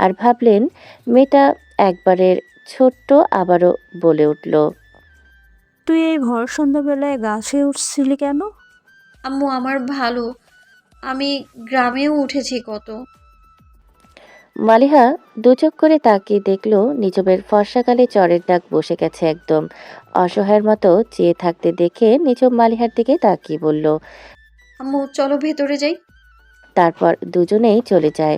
আর ভাবলেন মেয়েটা একবারের ছোট্ট আবারও বলে উঠল, তুই এই ভর সন্ধ্যাবেলায় গাছে উঠছিলি কেন? আম্মু, আমার ভালো, আমি গ্রামেও উঠেছি কত। মালিহা দুচোখ করে তাকিয়ে দেখল নিঝুমের ফর্সাকালে চরের দাগ বসে গেছে একদম। অসহায়ের মতো চেয়ে থাকতে দেখে নিঝুম মালিহার দিকে তাকিয়ে বলল। আম্মু, চলো ভেতরে যাই। তারপর দুজনেই চলে যায়।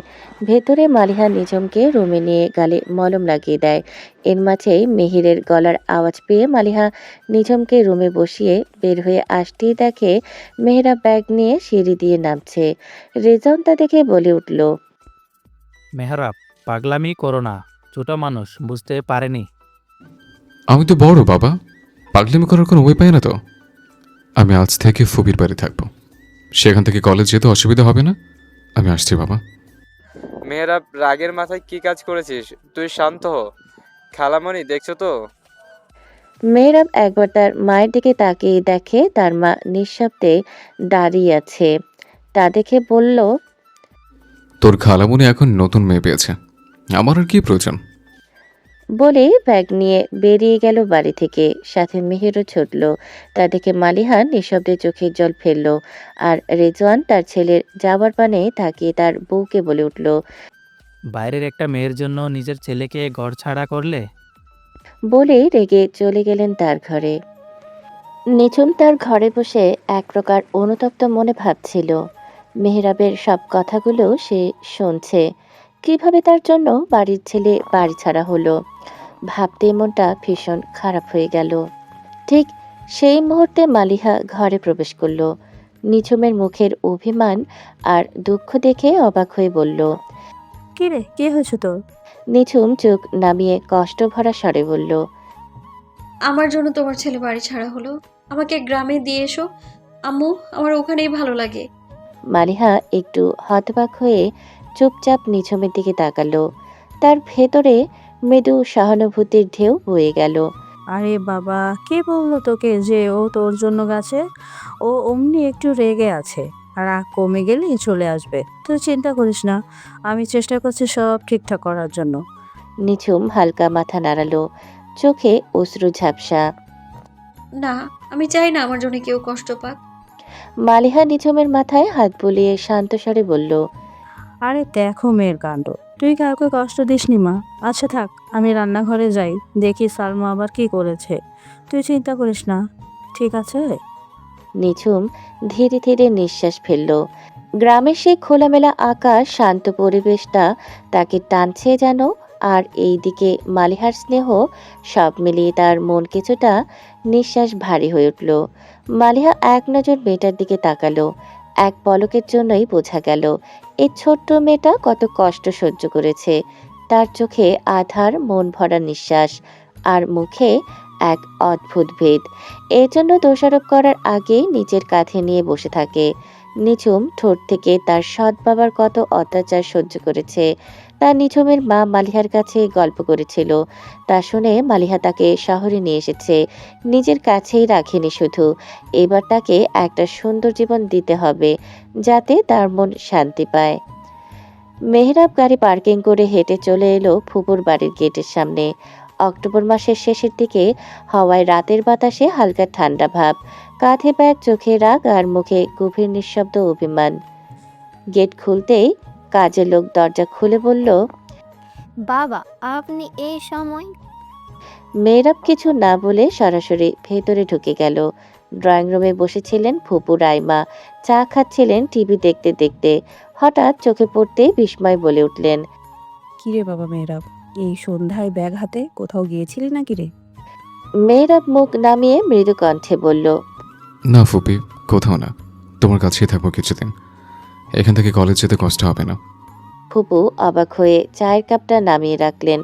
ভেতরে মালিহা নিঝুমকে রুমে নিয়ে গালে মলম লাগিয়ে দেয়। এর মাঝেই মিহিরের গলার আওয়াজ পেয়ে মালিহা নিঝুমকে রুমে বসিয়ে বের হয়ে আসতেই দেখে মেহেরা ব্যাগ নিয়ে সিঁড়ি দিয়ে নামছে। রেজাউন তা দেখে বলে উঠল, মেহরাব, পাগলামি করো না, ছোট মানুষ বুঝতে পারেনি। আমি তো বড় বাবা, পাগলামি করার কোনো উপায় পাই না তো। আমি আজ থেকে ফুবির বাড়ি থাকবো, সেখান থেকে কলেজ যেতে অসুবিধা হবে না। আমি আসছি বাবা। মেহরাব, রাগের মাথায় কি কাজ করেছিস? তুই শান্ত হ। খালামণি দেখছো তো? মেহরাব একবার তার মায়ের দিকে তাকিয়ে দেখে তার মা নিঃশব্দে দাঁড়িয়ে আছে। তা দেখে বলল, তোর খালামুনি এখন নতুন মেয়ে পেয়েছে, আমার আর কি প্রয়োজন? বলে ব্যাগ নিয়ে বেরিয়ে গেল বাড়ি থেকে। সাথে মেহেরও ছুটল। তা দেখে মালিহা নিঃশব্দে চোখের জল ফেলল। আর রেজওয়ান তার ছেলের যাওয়ার পানে তাকিয়ে তার বউকে বলে উঠল, বাইরের একটা মেয়ের জন্য নিজের ছেলেকে ঘর ছাড়া করলে। বলে রেগে চলে গেলেন তার ঘরে। নিঝুম তার ঘরে বসে এক প্রকার অনুতপ্ত মনে ভাবছিল। মেহরাবের সব কথাগুলো সে শুনছে। কিভাবে তার জন্য বাড়ির ছেলে বাড়ি ছাড়া হলো, ভাবতে মনটা ভীষণ খারাপ হয়ে গেল। ঠিক সেই মুহূর্তে মালিহা ঘরে প্রবেশ করলো। নিঝুমের মুখের অভিমান আর দুঃখ দেখে অবাক হয়ে বলল। কি রে, কি হয়েছে তোর? নিঝুম চোখ নামিয়ে কষ্ট ভরা স্বরে বলল, আমার জন্য তোমার ছেলে বাড়ি ছাড়া হলো। আমাকে গ্রামে দিয়ে এসো আম্মু, আমার ওখানেই ভালো লাগে। মালিহা একটু হতবাক হয়ে চুপচাপ নিঝুমের দিকে তাকালো। তার ভেতরে মৃদু সহানুভূতির ঢেউ বয়ে গেল। আরে বাবা, কে বললো তোকে যে ও তোর জন্য গেছে? ও অমনি একটু রেগে আছে, আর রাগ কমে গেলেই চলে আসবে। তুই চিন্তা করিস না, আমি চেষ্টা করছি সব ঠিকঠাক করার জন্য। নিঝুম হালকা মাথা নাড়ালো, চোখে অশ্রু ঝাপসা। না, আমি চাই না আমার জন্য কেউ কষ্ট পাক। মালিহা নিঝুমের মাথায় হাত বুলিয়ে শান্ত স্বরে বলল, আরে দেখো মেয়ের কাণ্ড, তুই কাউকে কষ্ট দিসনি মা। আচ্ছা থাক, আমি রান্নাঘরে যাই, দেখি সালমা আবার কি করেছে। তুই চিন্তা করিস না, ঠিক আছে? নিঝুম ধীরে ধীরে নিঃশ্বাস ফেলল। গ্রামের সেই খোলামেলা আকাশ, শান্ত পরিবেশটা তাকে টানছে যেন। আর এইদিকে মালিহার স্নেহ, সব মিলিয়ে তার মন কিছুটা নিঃশ্বাস ভারী হয়ে উঠল। মালিহা এক নজর মেয়েটার দিকে তাকালো। এক পলকের জন্যই বোঝা গেল এই ছোট্ট মেয়েটা কত কষ্ট সহ্য করেছে। তার চোখে আধার মন ভরা নিঃশ্বাস, আর মুখে এক অদ্ভুত ভেদ। এর জন্য দোষারোপ করার আগেই নিজের কাঁধে নিয়ে বসে থাকে। নিঝুম ঠোঁট থেকে তার সৎ বাবার কত অত্যাচার সহ্য করেছে, তা নিঝুমের মা মালিহার কাছে গল্প করেছিল। তা শুনে মালিহা তাকে শহরে নিয়ে এসেছে, নিজের কাছেই রাখেনি শুধু। এবার তাকে একটা সুন্দর জীবন দিতে হবে, যাতে তার মন শান্তি পায়। মেহরাব গাড়ি পার্কিং করে হেঁটে চলে এলো ফুপুর বাড়ির গেটের সামনে। অক্টোবর মাসের শেষের দিকে হওয়ায় রাতের বাতাসে হালকা ঠান্ডা ভাব। কাঁধে ব্যাগ, চোখে রাগ, আর মুখে গভীর নিঃশব্দ অভিমান। গেট খুলতেই কাজের লোক দরজা খুলে বলল, বাবা, আপনি এই সময়? মেহরাব কিছু না বলে সরাসরি ভেতরে ঢুকে গেল। ড্রয়িং রুমে বসেছিলেন ফুপু রাইমা, চা খাচ্ছিলেন টিভি দেখতে দেখতে। হঠাৎ চোখে পড়তে বিস্ময় বলে উঠলেন, কিরে বাবা মেয়েরাব, এই সন্ধ্যায় ব্যাগ হাতে কোথাও গিয়েছিলি নাকি রে? মেহরাব মুখ নামিয়ে মৃদু কণ্ঠে বলল, না ফুপি, কোথাও না, তোমার কাছেই থাকবো কিছুদিন। এখান থেকে কলেজ যেতে কষ্ট হবে না। ফুপু অবাক হয়ে চায়ের কাপটা নামিয়ে রাখলেন।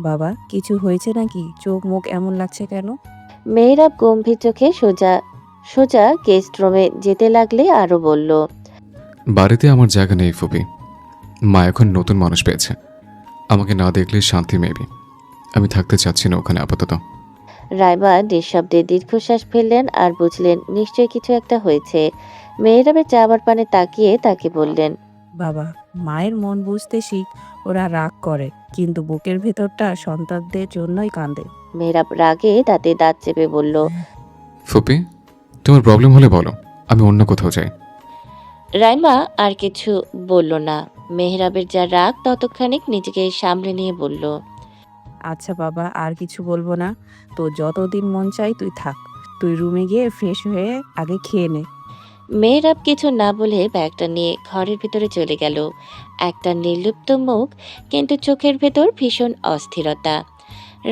বাবা, কিছু হয়েছে নাকি? চোখ মুখ এমন লাগছে কেন? মেহরাব গম্ভীর চোখে সোজা সোজা গেস্ট রুমে যেতে লাগলে আরো বলল, বাড়িতে আমার জায়গা নেই ফুপি। মা এখন নতুন মানুষ পেয়েছে, আমাকে না দেখলে শান্তি মেবি। আমি থাকতে চাচ্ছি না ওখানে আপাতত। রাইমা নিঃশব্দে দীর্ঘশ্বাস ফেললেন আর বুঝলেন নিশ্চয়ই কিছু একটা হয়েছে। মেহরাবের চাবার পানে তাকিয়ে তাকে বললেন, বাবা, মায়ের মন বুঝতে শিখ। ওরা রাগ করে, কিন্তু বুকের ভেতরটা সন্তানদের জন্যই কাঁদে। মেহরাব রাগে দাঁতে দাঁত চেপে বলল, ফুপি, তোমার প্রবলেম হলে বলো, আমি অন্য কোথাও যাই। রাইমা আর কিছু বলল না। মেহরাবের যা রাগ ততক্ষণিক নিজেকে সামলে নিয়ে বলল, আচ্ছা বাবা, আর কিছু বলবো না। তো যতদিন মন চাই তুই থাক। তুই রুমে গিয়ে ফ্রেশ হয়ে আগে খেয়ে নে। মেহরাব কিছু না বলে ব্যাগটা নিয়ে ঘরের ভিতরে চলে গেল। একটা নির্লিপ্ত মুখ, কিন্তু চোখের ভেতর ভীষণ অস্থিরতা।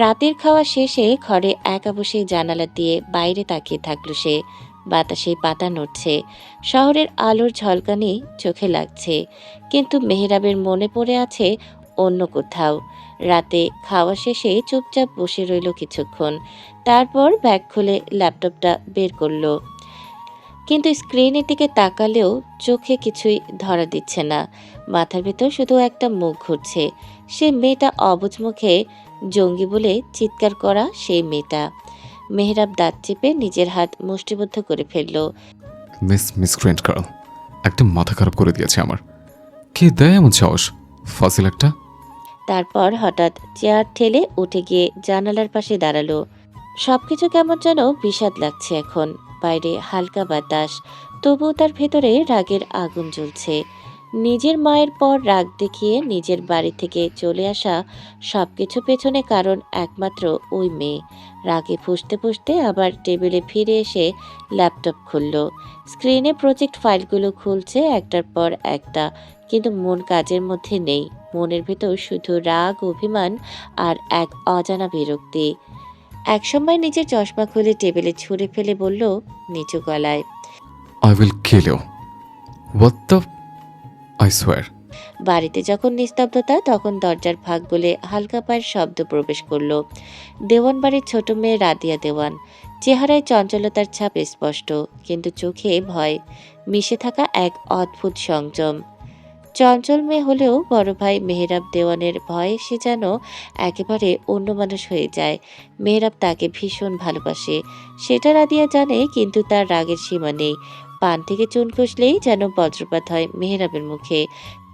রাতের খাওয়া শেষে ঘরে একা বসে জানালা দিয়ে বাইরে তাকিয়ে থাকলো সে। বাতাসে পাতা নড়ছে, শহরের আলোর ঝলকানি চোখে লাগছে, কিন্তু মেহরাবের মনে পড়ে আছে অন্য কোথাও। রাতে খাওয়া শেষে চুপচাপ বসে রইল কিছুক্ষণ, তারপর ব্যাগ খুলে ল্যাপটপটা বের করলো। কিন্তু স্ক্রিনের দিকে তাকালেও চোখে কিছুই ধরা দিচ্ছে না। মাথার ভেতর শুধু একটা মুখ ঘুরছে, সে মেয়েটা, অবুঝ মুখে জঙ্গি বলে চিৎকার করা সেই মেয়েটা। মেহরাব দাঁত চেপে নিজের হাত মুষ্টিবদ্ধ করে ফেলল। মিসক্রেন্ট গার্ল, একদম মাথা খারাপ করে দিয়েছে আমার। কে দেয় এমন সাহস, ফাজিল একটা। তারপর হঠাৎ চেয়ার ঠেলে উঠে গিয়ে জানালার পাশে দাঁড়ালো। সবকিছু কেমন যেন বিষাদ লাগছে এখন। বাইরে হালকা বাতাস, তবুও তার ভেতরে রাগের আগুন জ্বলছে। নিজের মায়ের পর রাগ দেখিয়ে নিজের বাড়ি থেকে চলে আসা, সবকিছু পেছনে কারণ একমাত্র ওই মেয়ে। রাগে ফুঁসতে ফুঁসতে আবার টেবিলে ফিরে এসে ল্যাপটপ খুলল। স্ক্রিনে প্রজেক্ট ফাইলগুলো খুলছে একটার পর একটা, কিন্তু মন কাজের মধ্যে নেই। মনের ভেতর শুধু রাগ, অভিমান আর এক অজানা বিরক্তি। একসময় নিজের চশমা খুলে টেবিলে ছুঁড়ে ফেলে বলল নিচু গলায়, I will kill you. What the, I swear. বাড়িতে যখন নিস্তব্ধতা, তখন দরজার ফাঁক গলে হালকা পায়ের শব্দ প্রবেশ করলো। দেওয়ান বাড়ির ছোট মেয়ে রাদিয়া দেওয়ান। চেহারায় চঞ্চলতার ছাপ স্পষ্ট, কিন্তু চোখে ভয় মিশে থাকা এক অদ্ভুত সংযম। চঞ্চল মেয়ে হলেও বড় ভাই মেহরাব দেওয়ানের ভয়ে সে যেন একেবারে অন্য মানুষ হয়ে যায়। মেহরাব তাকে ভীষণ ভালোবাসে, সেটা রাদিয়া জানে, কিন্তু তার রাগের সীমা নেই। পান থেকে চুন খসলেই যেন বজ্রপাত হয় মেহরাবের মুখে।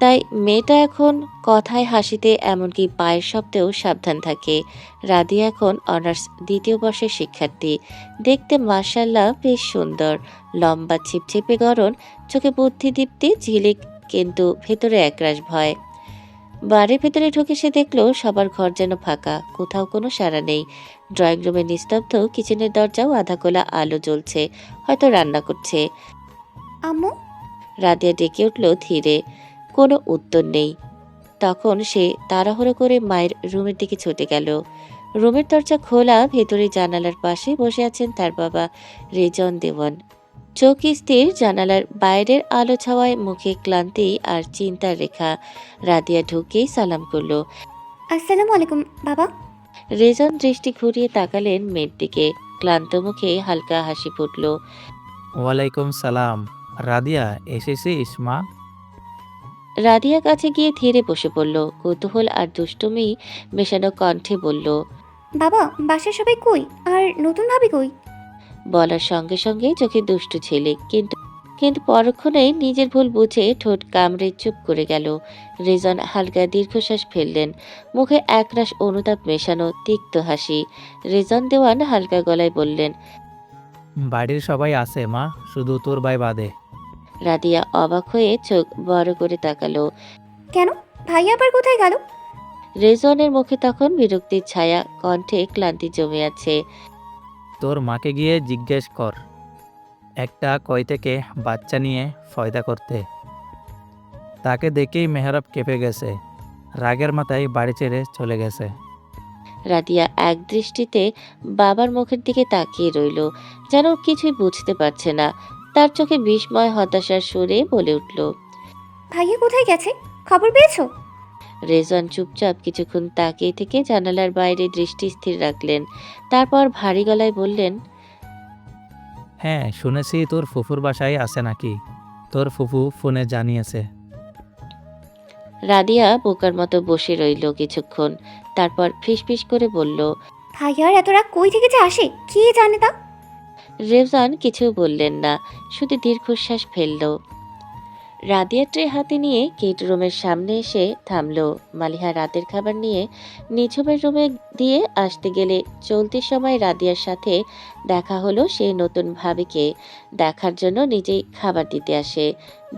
তাই মেয়েটা এখন কথায়, হাসিতে, এমনকি পায়ের শব্দেও সাবধান থাকে। রাদিয়া এখন অনার্স 2য় বর্ষের শিক্ষার্থী। দেখতে মাশাআল্লাহ বেশ সুন্দর, লম্বা, ছিপছিপে গড়ন, চোখে বুদ্ধিদীপ্তি ঝিলিক, কিন্তু ভেতরে একরাশ ভয়। বাড়ির ভেতরে ঢুকে সে দেখলো সবার ঘর যেন ফাঁকা, কোথাও কোনো সাড়া নেই। ড্রয়িং রুমে নিস্তব্ধ, কিচেনের দরজাও আধা খোলা, আলো জ্বলছে, হয়তো রান্না করছে। আম্মু, রাদিয়া ডেকে উঠল ধীরে। কোনো উত্তর নেই। তখন সে তাড়াহুড়ো করে মায়ের রুমের দিকে ছুটে গেল। রুমের দরজা খোলা, ভেতরে জানালার পাশে বসে আছেন তার বাবা রেজন দেওয়ান। চোখ স্থির, জানালার বাইরের আলো ছাওয়ায় মুখে ক্লান্তি আর চিন্তার রেখা। রাদিয়া ঢুকেই সালাম করলো। আসসালামু আলাইকুম বাবা। রেজন দৃষ্টি ঘুরিয়ে তাকালেন মেয়ের দিকে। ক্লান্ত মুখে হালকা হাসি ফুটল। ওয়ালাইকুম সালাম। রাদিয়া, এসেছিস মা? রাদিয়া কাছে গিয়ে ধীরে বসে পড়ল। কৌতূহল আর দুষ্টুমি মেশানো কণ্ঠে বলল, বাবা, বাসায় সবাই কই? আর নতুন ভাবি কই? বলার সঙ্গে সঙ্গে চোখে দুষ্টু ছেলে, কিন্তু কিন্তু পরক্ষণেই নিজের ভুল বুঝে ঠোঁট কামড়ে চুপ করে গেল। রেজন হালকা দীর্ঘশ্বাস ফেললেন, মুখে একরাশ অনুতাপ মেশানো তিক্ত হাসি। রেজন দেওয়ান হালকা গলায় বললেন, বাড়ির সবাই আছে মা, শুধু তোর ভাই বাদে। রাদিয়া অবাক হয়ে চোখ বড় করে তাকালো। কেন? ভাই আবার কোথায় গেল? রেজনের মুখে তখন বিরক্তির ছায়া, কণ্ঠে ক্লান্তি জমে আছে। তোর মাকে গিয়ে জিজ্ঞেস কর, একটা কই থেকে বাচ্চা নিয়ে ফয়দা করতে। তাকে দেখেই মেহরাব কেঁপে গেছে, রাগের মাথায় বাড়ি ছেড়ে চলে গেছে। রাদিয়া এক দৃষ্টিতে বাবার মুখের দিকে তাকিয়ে রইল, যেন কিছুই বুঝতে পারছে না। তার চোখে বিস্ময়, হতাশার সুরে বলে উঠল, ভাইয়া কোথায় গেছে? খবর পেয়েছো? রেজন চুপচাপ কিছুক্ষণ তাকিয়ে থেকে জানালার বাইরে দৃষ্টি স্থির রাখলেন। তারপর ভারী গলায় বললেন, হ্যাঁ, শুনেছি তোর ফুফুর বাসায় আছে নাকি। তোর ফুফু ফোনে জানিয়েছে। রাদিয়া বোকার মতো বসে রইল কিছুক্ষণ, তারপর ফিসফিস করে বলল, ভাইয়ার এত রাগ কই থেকে যে আসে কে জানে তা। রেজন কিছু বললেন না, শুধু দীর্ঘশ্বাস ফেলল। রাদিয়া ট্রে হাতে নিয়ে কিট রুমের সামনে এসে থামলো। মালিহা রাতের খাবার নিয়ে নিঝুমের রুমে দিয়ে আসতে গেলে চলতি সময় রাদিয়ার সাথে দেখা হলো সেই নতুন ভাবিকে। দেখার জন্য নিজেই খাবার দিতে আসে।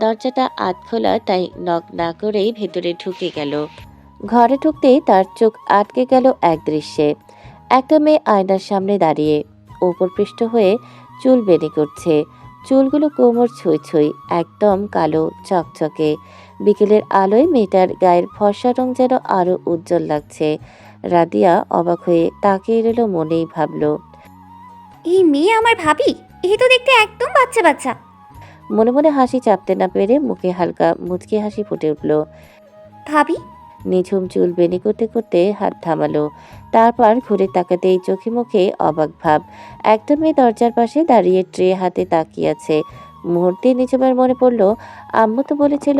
দরজাটা আধখোলা, তাই নক না করেই ভেতরে ঢুকে গেল। ঘরে ঢুকতেই তার চোখ আটকে গেল এক দৃশ্যে। একটা মেয়ে আয়নার সামনে দাঁড়িয়ে ওপর পৃষ্ঠ হয়ে চুল বেনি করছে। চুলগুলো কোমর ছুঁই ছুঁই, একদম কালো চকচকে। বিকেলের আলোয় মেয়েটার গায়ের ফর্সা রং যেন আরো উজ্জ্বল লাগছে। রাদিয়া অবাক হয়ে তাকিয়ে রইল, মনেই ভাবল, এই মেয়ে আমার ভাবি? এই তো দেখতে একদম বাচ্চা বাচ্চা। মনে মনে হাসি চাপতে না পেরে মুখে হালকা মুচকি হাসি ফুটে উঠল। ভাবি? নিঝুম চুল বেনি করতে করতে হাত থামালো। তারপর ঘুরে তাকাতেই চোখে মুখে অবাক ভাব। একটা মেয়ে দরজার পাশে দাঁড়িয়ে ট্রে হাতে তাকিয়ে আছে। মুহূর্তে নিঝুমের মনে পড়ল, আম্মু তো বলেছিল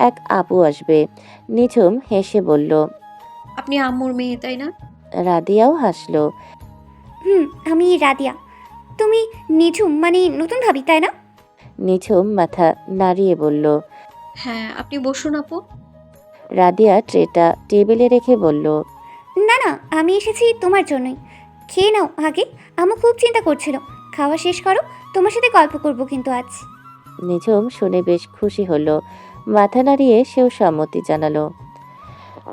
এক আপু আসবে। নিঝুম হেসে বলল, আপনি আম্মুর মেয়ে তাই না? রাদিয়াও হাসলো। আমি রাদিয়া। তুমি নিঝুম মানে নতুন ভাবি তাই না? নিঝুম মাথা নাড়িয়ে বলল, হ্যাঁ, আপনি বসুন আপু। রাদিয়া ট্রেটা টেবিলে রেখে বলল, না না, আমি এসেছি তোমার জন্যই। খেয়ে নাও আগে, আম্মু খুব চিন্তা করছিল। খাওয়া শেষ করো, তোমার সাথে গল্প করব কিন্তু আজ। নিঝুম শুনে বেশ খুশি হলো। মাথা নাড়িয়ে সেও সম্মতি জানালো।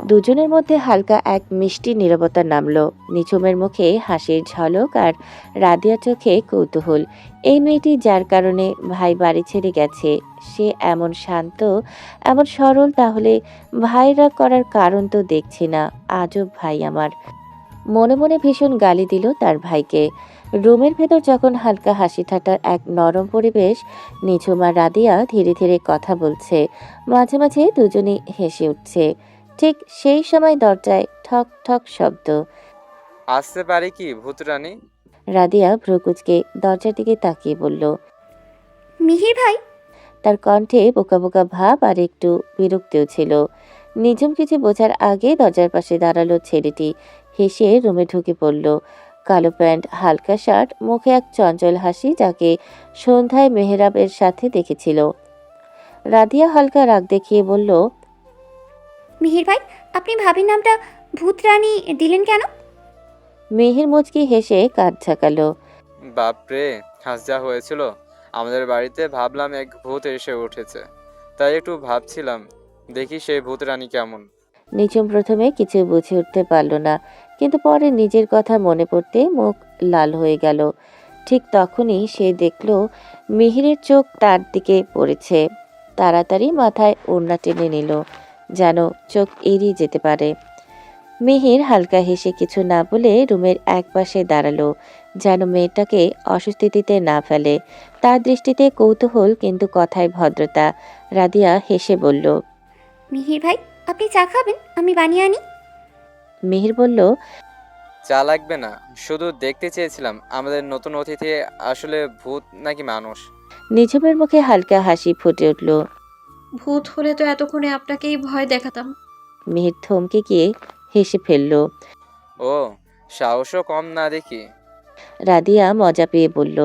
দুজনের মধ্যে হালকা এক মিষ্টি নীরবতা নামলো। নিঝুমের মুখে হাসির ঝলক আর রাদিয়ার চোখে কৌতূহল। এই মেয়েটি যার কারণে ভাই বাড়ি ছেড়ে গেছে, সে এমন শান্ত, এমন সরল, তাহলে ভাইরা করার কারণ তো দেখছি না। আজব ভাই আমার। মনে মনে ভীষণ গালি দিল তার ভাইকে। রুমের ভেতর যখন হালকা হাসি ঠাট্টার এক নরম পরিবেশ, নিঝুম আর রাদিয়া ধীরে ধীরে কথা বলছে, মাঝে মাঝে দুজনেই হেসে উঠছে। ঠিক সেই সময় দরজায় ঠক ঠক শব্দ। আসতে পারি কি ভূত রানী? রাদিয়া ভ্রুকুচকে দরজার দিকে তাকিয়ে বলল। মিহির ভাই। তার কণ্ঠে বোকা বোকা ভাব আর একটু বিরক্তিও ছিল। নিঝুম কিছু বোঝার আগে দরজার পাশে দাঁড়ালো ছেলেটি। হেসে রুমে ঢুকে পড়ল। কালো প্যান্ট, হালকা শার্ট, মুখে এক চঞ্চল হাসি, যাকে সন্ধ্যায় মেহরাবের সাথে দেখেছিল। রাদিয়া হালকা রাগ দেখিয়ে বলল, মিহির ভাই, আপনি ভাবির নামটা ভূত রানী দিলেন কেন? মিহির মুচকি হেসে কাঁধ ঝাঁকালো। বাপরে, আজ যা হয়েছিল আমাদের বাড়িতে, ভাবলাম এক ভূত এসে উঠেছে, তাই একটু ভাবছিলাম দেখি সেই ভূত রানী কেমন। নিঝুম প্রথমে কিছু বুঝে উঠতে পারল না, কিন্তু পরে নিজের কথা মনে পড়তে মুখ লাল হয়ে গেল। ঠিক তখনই সে দেখল মিহিরের চোখ তার দিকে পড়েছে। তাড়াতাড়ি মাথায় ওড়না টেনে নিল, যেন চোখ এড়িয়ে যেতে পারে। মিহির হালকা হেসে কিছু না বলে রুমের একপাশে দাঁড়ালো, যেন মেয়েটাকে অস্বস্তিতে না ফেলে। তার দৃষ্টিতে কৌতূহল, কিন্তু কথায় ভদ্রতা। রাদিয়া হেসে বলল, মিহির ভাই, আপনি চা খাবেন? আমি বানিয়ে আনি। মিহির বলল, চা লাগবে না, শুধু দেখতে চেয়েছিলাম আমাদের নতুন অতিথি আসলে ভূত নাকি মানুষ। নিঝুমের মুখে হালকা হাসি ফুটে উঠল। ভূত হলে তো এতক্ষণে আপনাকেই ভয় দেখাতাম। মিহির থমকে গিয়ে হেসে ফেলল। ও, সাহসও কম না দেখি। রাদিয়া মজা পেয়ে বলল,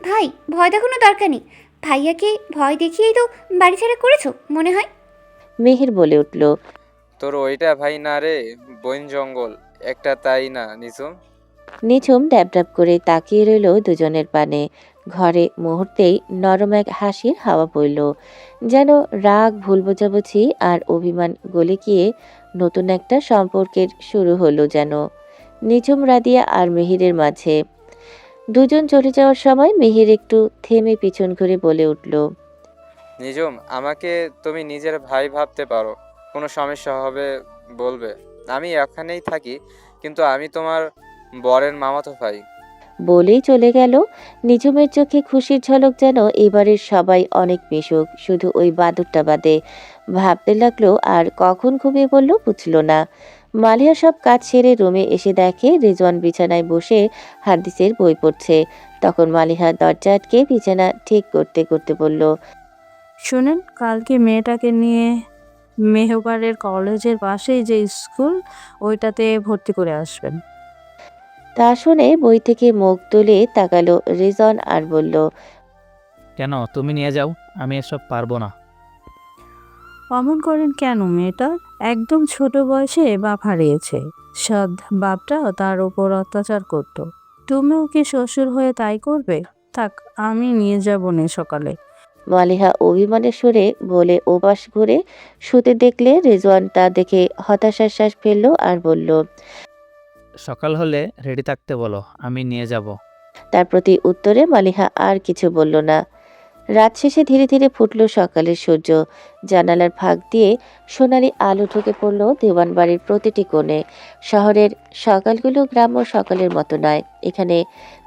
ভাই, ভয় দেখানোর দরকার নেই। ভাইয়াকে ভয় দেখিয়েই তো বাড়ি ছাড়া করেছো মনে হয়। মিহির বলে উঠল। তোর ওইটা ভাই না রে, বন জঙ্গল একটা, তাই না নিঝুম? নিঝুম ড্যাব ড্যাব করে তাকিয়ে রইল দুজনের পানে। ঘরে মুহূর্তেই নরম এক হাসির হাওয়া বইল, যেন রাগ, ভুল বোঝাবুঝি আর অভিমান গলে গিয়ে নতুন একটা সম্পর্কের শুরু হলো যেন নিঝুম, রাদিয়া আর মিহিরের মাঝে। দুজন চলে যাওয়ার সময় মিহির একটু থেমে পিছন ঘুরে বলে উঠল, নিঝুম, আমাকে তুমি নিজের ভাই ভাবতে পারো, কোনো সমস্যা হবে বলবে। আমি এখানেই থাকি, কিন্তু আমি তোমার বরের মামাতো ভাই। বলেই চলে গেল। নিঝুমের চোখে খুশির ঝলক, যেন এবারের সবাই অনেক মিশুক, শুধু ওই বাদুরটা বাদে। ভাবতে লাগলো আর কখন ঘুমিয়ে পড়ল বুঝল না। মালিহা সব কাজ সেরে রুমে এসে দেখে রিজওয়ান বিছানায় বসে হাদিসের বই পড়ছে। তখন মালিহা দরজা আটকে বিছানা ঠিক করতে করতে বলল, শুনেন, কালকে মেয়েটাকে নিয়ে মেহবারের কলেজের পাশেই যে স্কুল, ওইটাতে ভর্তি করে আসবেন। তা শুনে বই থেকে মুখ তুলে তাকালো রিজওয়ান আর বলল, কেন, তুমি নিয়ে যাও, আমি এসব পারবো না। অমন করেন কেন? মেয়েটা একদম ছোট বয়সে বাপ হারিয়েছে। সৎ বাপটা তার ওপর অত্যাচার করত। তুমিও কি শ্বশুর হয়ে তাই করবে? থাক, আমি নিয়ে যাব নে সকালে। মালিহা অভিমানের সুরে বলে ওপাশ ঘুরে শুতে দেখলে রিজওয়ান তা দেখে হতাশার শ্বাস ফেলল আর বলল, সকাল হলে রেডি থাকতে বলো, আমি নিয়ে যাব। তার প্রতি উত্তরে মালিহা আর কিছু বলল না। রাত শেষে ধীরে ধীরে ফুটল সকালের সূর্য। জানালার ফাঁক দিয়ে সোনালি আলো ঢুকে পড়ল দেওয়ান বাড়ির প্রতিটি কোণে। শহরের সকালগুলো গ্রাম্য সকালের মতো নয়। এখানে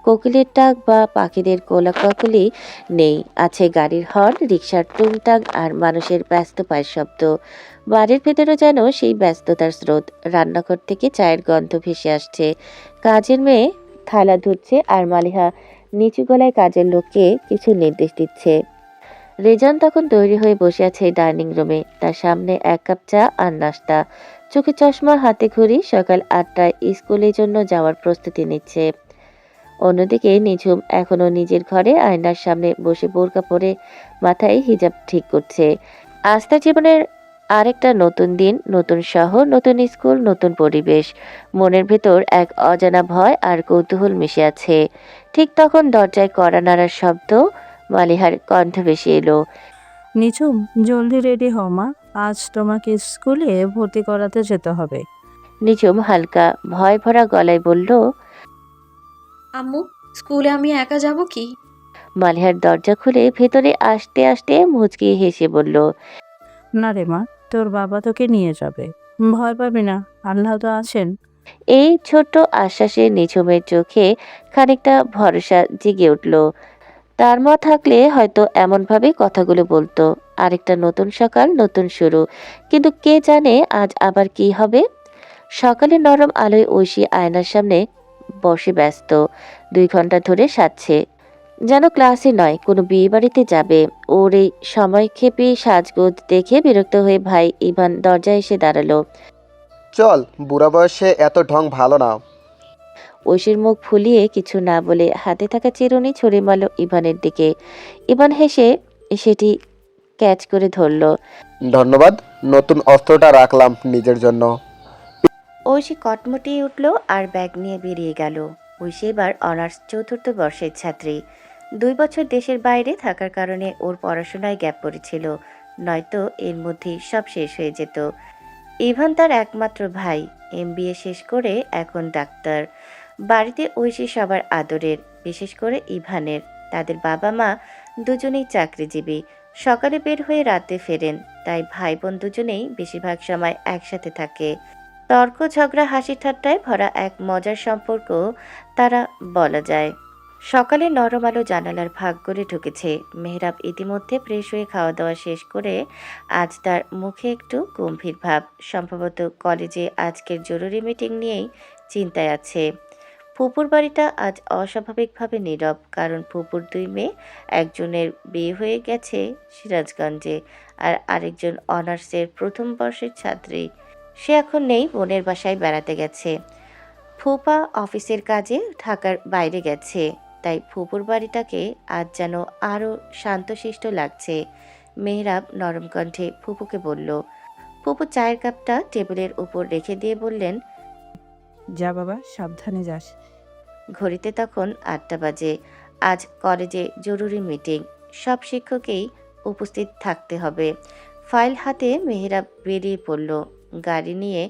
কোকিলের ডাক বা পাখিদের কোলাকুলি নেই। আছে গাড়ির হর্ন, রিকশার টুংটাং আর মানুষের ব্যস্ত পায়ের শব্দ। বাড়ির ভেতরে যেন সেই ব্যস্ততার স্রোত। রান্নাঘর থেকে চায়ের গন্ধ ভেসে আসছে। কাজের মেয়ে থালা ধুচ্ছে আর মালিহা নিচু গলায় কাজের লোককে কিছু নির্দেশ দিচ্ছে। রেজান তখন তৈরি হয়ে বসে আছে ডাইনিং রুমে, তার সামনে এক কাপ চা আর নাস্তা। চোখে চশমা, হাতে ঘড়ি, সকাল ৮টায় স্কুলের জন্য যাওয়ার প্রস্তুতি নিচ্ছে। অন্যদিকে নিঝুম এখনো নিজের ঘরে আয়নার সামনে বসে বোরকা পরে মাথায় হিজাব ঠিক করছে। আজ তার জীবনের আরেকটা নতুন দিন, নতুন শহর, নতুন স্কুল, নতুন পরিবেশ। মনের ভেতর এক অজানা ভয় আর কৌতূহল মিশে আছে। ঠিক তখন দরজায় কড়া নাড়ার শব্দ, মালিহার কণ্ঠ ভেসে এলো। নিঝুম, জলদি রেডি হও মা, আজ তোমাকে স্কুলে ভর্তি করাতে যেতে হবে। নিঝুম হালকা ভয় ভরা গলায় বলল। আম্মু, স্কুলে আমি একা যাব কি? মালিহার দরজা খুলে ভেতরে আসতে আসতে মুচকি হেসে বলল। না রে মা, তোর বাবা তোকে নিয়ে যাবে, ভয় পাবি না, আল্লাহ তো আছেন। এই ছোট্ট আশ্বাসে নিঝুমের চোখে খানিকটা ভরসা জেগে উঠল। তার মা থাকলে হয়তো এমনভাবে কথাগুলো বলতো। আরেকটা নতুন সকাল, নতুন শুরু। কিন্তু কে জানে আজ আবার কি হবে। সকালে নরম আলোয় ঐশী আয়নার সামনে বসে ব্যস্ত। 2 ঘন্টা ধরে সাজছে, যেন ক্লাসে নয়, কোনো বিয়ে বাড়িতে যাবে। ওর এই সময়ক্ষেপী সাজগোজ দেখে বিরক্ত হয়ে ভাই ইভান দরজায় এসে দাঁড়ালো। চল, বুড়া বয়সে এত ঢং ভালো না। ঐশীর মুখ ফুলিয়ে কিছু না বলে হাতে থাকা চিরুনি ছুঁড়ে মারল ইভানের দিকে। ইভান হেসে সেটি ক্যাচ করে ধরল। ধন্যবাদ, নতুন অস্ত্রটা রাখলাম নিজের জন্য। ঐশী কটমটিয়ে উঠল আর ব্যাগ নিয়ে বেরিয়ে গেল। ঐশী এবার অনার্স 4th বর্ষের ছাত্রী। 2 বছর দেশের বাইরে থাকার কারণে ওর পড়াশোনায় গ্যাপ পড়েছিল, নয়তো এর মধ্যেই সব শেষ হয়ে যেত। ইভান তার একমাত্র ভাই, MBA শেষ করে এখন ডাক্তার। বাড়িতে ঐশী সবার আদরের, বিশেষ করে ইভানের। তাদের বাবা মা দুজনেই চাকরিজীবী, সকালে বের হয়ে রাতে ফেরেন, তাই ভাই বোন দুজনেই বেশিরভাগ সময় একসাথে থাকে। তর্ক ঝগড়া হাসি ঠাট্টায় ভরা এক মজার সম্পর্ক তারা বলা যায়। সকালে নরম আলো জানালার ভাগ করে ঢুকেছে। মেহরাব ইতিমধ্যে ফ্রেশ হয়ে খাওয়া দাওয়া শেষ করে আজ তার মুখে একটু গম্ভীর ভাব। সম্ভবত কলেজে আজকের জরুরি মিটিং নিয়েই চিন্তায় আছে। ফুপুর বাড়িটা আজ অস্বাভাবিকভাবে নীরব, কারণ ফুপুর 2 মেয়ে, একজনের বিয়ে হয়ে গেছে সিরাজগঞ্জে, আর আরেকজন অনার্সের 1ম বর্ষের ছাত্রী। সে এখন নেই, বোনের বাসায় বেড়াতে গেছে। ফুপা অফিসের কাজে ঢাকার বাইরে গেছে, তাই ফুপুর বাড়িটাকে আজ যেন আরও শান্তশিষ্ট লাগছে। মেহরাব নরম কণ্ঠে ফুপুকে বলল। ফুপু চায়ের কাপটা টেবিলের উপর রেখে দিয়ে বললেন, যা বাবা, সাবধানে যাস। ঘড়িতে তখন 8টা বাজে। আজ কলেজে জরুরি মিটিং, সব শিক্ষকেই উপস্থিত থাকতে হবে। ফাইল হাতে মেহরাব বেরিয়ে পড়ল গাড়ি নিয়ে।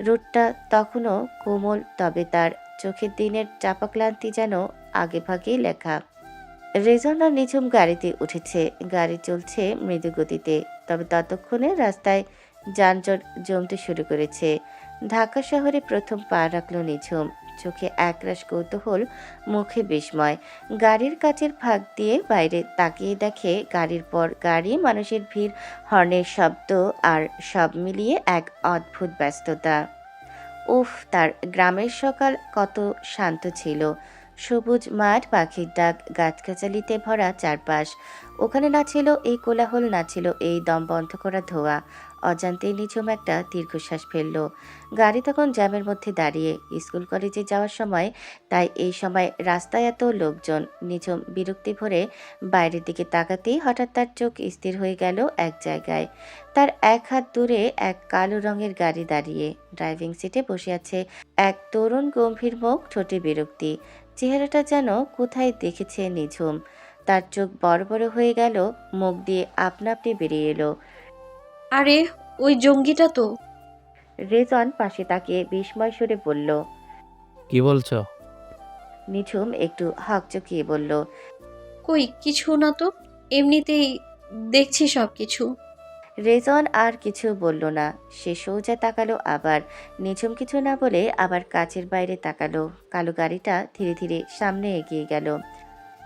রোডটা তখনও কোমল, তবে তার চোখের দিনের চাপা ক্লান্তি যেন আগেভাগেই লেখা। রেজন আর নিঝুম গাড়িতে উঠেছে। গাড়ি চলছে মৃদু গতিতে, তবে ততক্ষণে রাস্তায় যানজট জমতে শুরু করেছে। ঢাকা শহরে প্রথম পা রাখল নিঝুম। চোখে একরাশ কৌতূহল, মুখে বিস্ময়। গাড়ির কাচের ফাঁক দিয়ে বাইরে তাকিয়ে দেখে গাড়ির পর গাড়ি, মানুষের ভিড়, হর্নের শব্দ, আর সব মিলিয়ে এক অদ্ভুত ব্যস্ততা। উফ, তার গ্রামের সকাল কত শান্ত ছিল। সবুজ মাঠ, পাখির ডাক, গাছগাছালিতে ভরা চারপাশ। ওখানে না ছিল এই কোলাহল, না ছিল এই দম বন্ধ করা ধোঁয়া। অজান্তেই নিঝুম একটা দীর্ঘশ্বাস ফেলল। গাড়ি তখন জ্যামের মধ্যে দাঁড়িয়ে, স্কুল কলেজে যাওয়ার সময়, তাই এই সময় রাস্তায় এত লোকজন। নিঝুম বিরক্তি ভরে বাইরের দিকে তাকাতেই হঠাৎ তার চোখ স্থির হয়ে গেল এক জায়গায়। তার এক হাত দূরে এক কালো রঙের গাড়ি দাঁড়িয়ে। ড্রাইভিং সিটে বসে আছে এক তরুণ, গম্ভীর মুখ, ঠোঁটে বিরক্তি। চেহারাটা যেন কোথায় দেখেছে নিঝুম। তার চোখ বড় বড় হয়ে গেল, মুখ দিয়ে আপনা আপনি বেরিয়ে এলো, আরে, ওই জঙ্গিটা তো। রেজন পাশে তাকিয়ে বিস্ময় সুরে বলল। কি বলছো? নিঝুম একটু হকচকিয়ে বলল, কই কিছু না তো, এমনিতেই দেখছি সব কিছু। রেজন আর কিছু বলল না। সে সোজা তাকালো আবার। নিঝুম কিছু না বলে আবার কাচের বাইরে তাকালো। কালো গাড়িটা ধীরে ধীরে সামনে এগিয়ে গেল,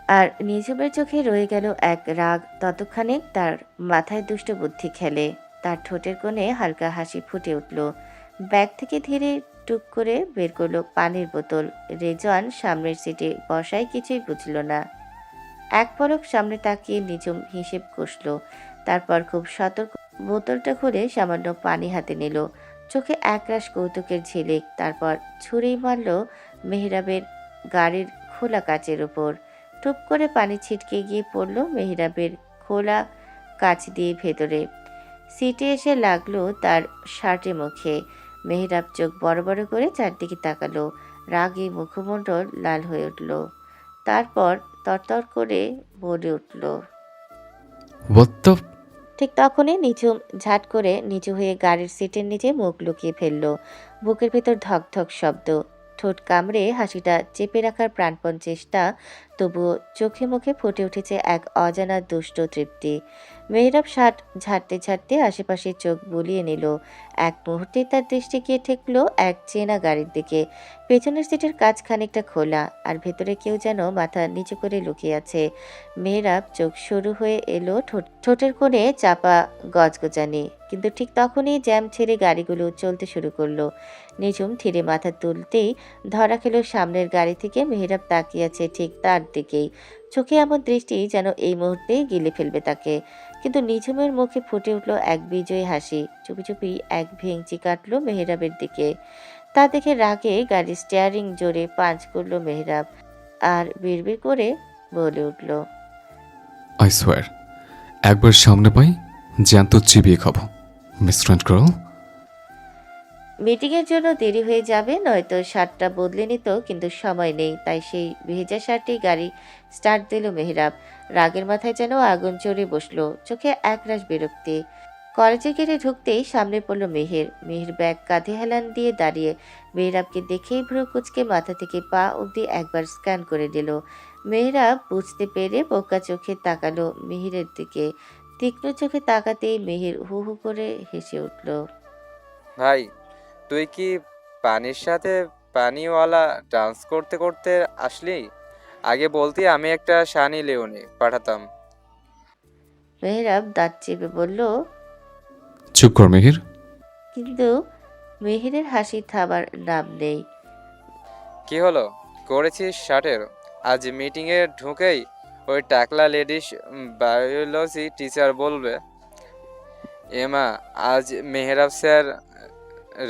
আর নিঝুমের চোখে রয়ে গেল এক রাগ। ততক্ষণে তার মাথায় দুষ্ট বুদ্ধি খেলে। তার ঠোঁটের কোণে হালকা হাসি ফুটে উঠল। ব্যাগ থেকে ধীরে টুক করে বের করলো পানির বোতল। রেজওয়ান সামনের সিটে বসায় কিছুই বুঝল না। এক পলক সামনে তাকিয়ে নিঝুম হিসেব কষল, তারপর খুব সতর্ক বোতলটা খুলে সামান্য পানি হাতে নিল। চোখে একরাশ কৌতুকের ঝিলিক, তারপর ছুঁড়েই মারল মেহরাবের গাড়ির খোলা কাচের উপর। টুপ করে পানি ছিটকে গিয়ে পড়ল মেহরাবের খোলা কাচ দিয়ে ভেতরে। সিটে এসে লাগলো তার শার্টে মুখে। মেহেরাব চোখ বড় বড় করে চারদিকে তাকালো। রাগে মুখমণ্ডল লাল হয়ে উঠল। তারপর তরতর করে বলে উঠল। What the? ঠিক তখনই নিঝুম ঝাট করে নিচু হয়ে গাড়ির সিটের নিচে মুখ লুকিয়ে ফেলল। বুকের ভেতর ধক ধক শব্দ। ঠোঁট কামড়ে হাসিটা চেপে রাখার প্রাণপণ চেষ্টা, তবুও চোখে মুখে ফুটে উঠেছে এক অজানা দুষ্ট তৃপ্তি। মেহরাব শার্ট ঝাড়তে ঝাড়তে আশেপাশে চোখ বুলিয়ে নিল। এক মুহূর্তে তার দৃষ্টি গিয়ে ঠেকল এক চেনা গাড়ির দিকে। পেছনের সিটের কাঁচ খানিকটা খোলা, আর ভেতরে কেউ যেন মাথা নিচু করে লুকিয়ে আছে। মেহরাব চোখ শুরু হয়ে এলো ঠোঁটের কোণে চাপা গজগজানি, কিন্তু ঠিক তখনই জ্যাম ছেড়ে গাড়িগুলো চলতে শুরু করলো। নিঝুম ধীরে মাথা তুলতেই ধরা খেল সামনের গাড়ি থেকে মেহরাব তাকিয়ে আছে ঠিক তার দিকেই। চোখে এমন দৃষ্টি যেন এই মুহূর্তেই গিলে ফেলবে তাকে। কিন্তু নিঝুমের মুখে ফুটে উঠল এক বিজয়ী হাসি। চুপি চুপি এক ভেঙচি কাটলো মেহরাবের দিকে। তা দেখে রাগে গাড়ির স্টিয়ারিং জোরে পাঞ্চ করলো মেহরাব, আর বিড়বিড় করে বলে উঠল। আই সোয়ার, একবার সামনে পাই জ্যান্ত চিবিয়ে খাবো। মিস্ট্রেন্ট গার্ল। মিটিংয়ের জন্য দেরি হয়ে যাবে, নয়তো শার্টটা বদলে নিত, কিন্তু সময় নেই। তাই সেই ভেজা শার্টেই গাড়ি স্টার্ট দিল মেহরাব। রাগের মাথায় যেন আগুন চড়ে বসলো, চোখে একরাশ বিরক্তি। কলেজে গেটে ঢুকতেই সামনে পড়ল মেহের ব্যাগ কাঁধে হেলান দিয়ে দাঁড়িয়ে। মেহরাবকে দেখেই ভ্রু কুচকে মাথা থেকে পা অবধি একবার স্ক্যান করে দিল। মেহরাব বুঝতে পেরে বোকা চোখে তাকালো মিহিরের দিকে। তীক্ষ্ণ চোখে তাকাতেই মেহের হু হু করে হেসে উঠল। ভাই, তুই কি পানির সাথে পানিওয়ালা ডান্স করতে করতে আসলি? আগে বলতি আমি একটা সানি লিওনি পাঠাতাম। মেহরাব দাঁত চেপে বলল, চুপ কর মেহির। কিন্তু মেহেরের হাসি থামার নাম নেই। কি হলো, করেছিস শার্টের? আজ মিটিংয়ে ঢুকেই ওই টাকলা লেডিস বায়োলজি টিচার বলবে, এমা আজ মেহরাব স্যার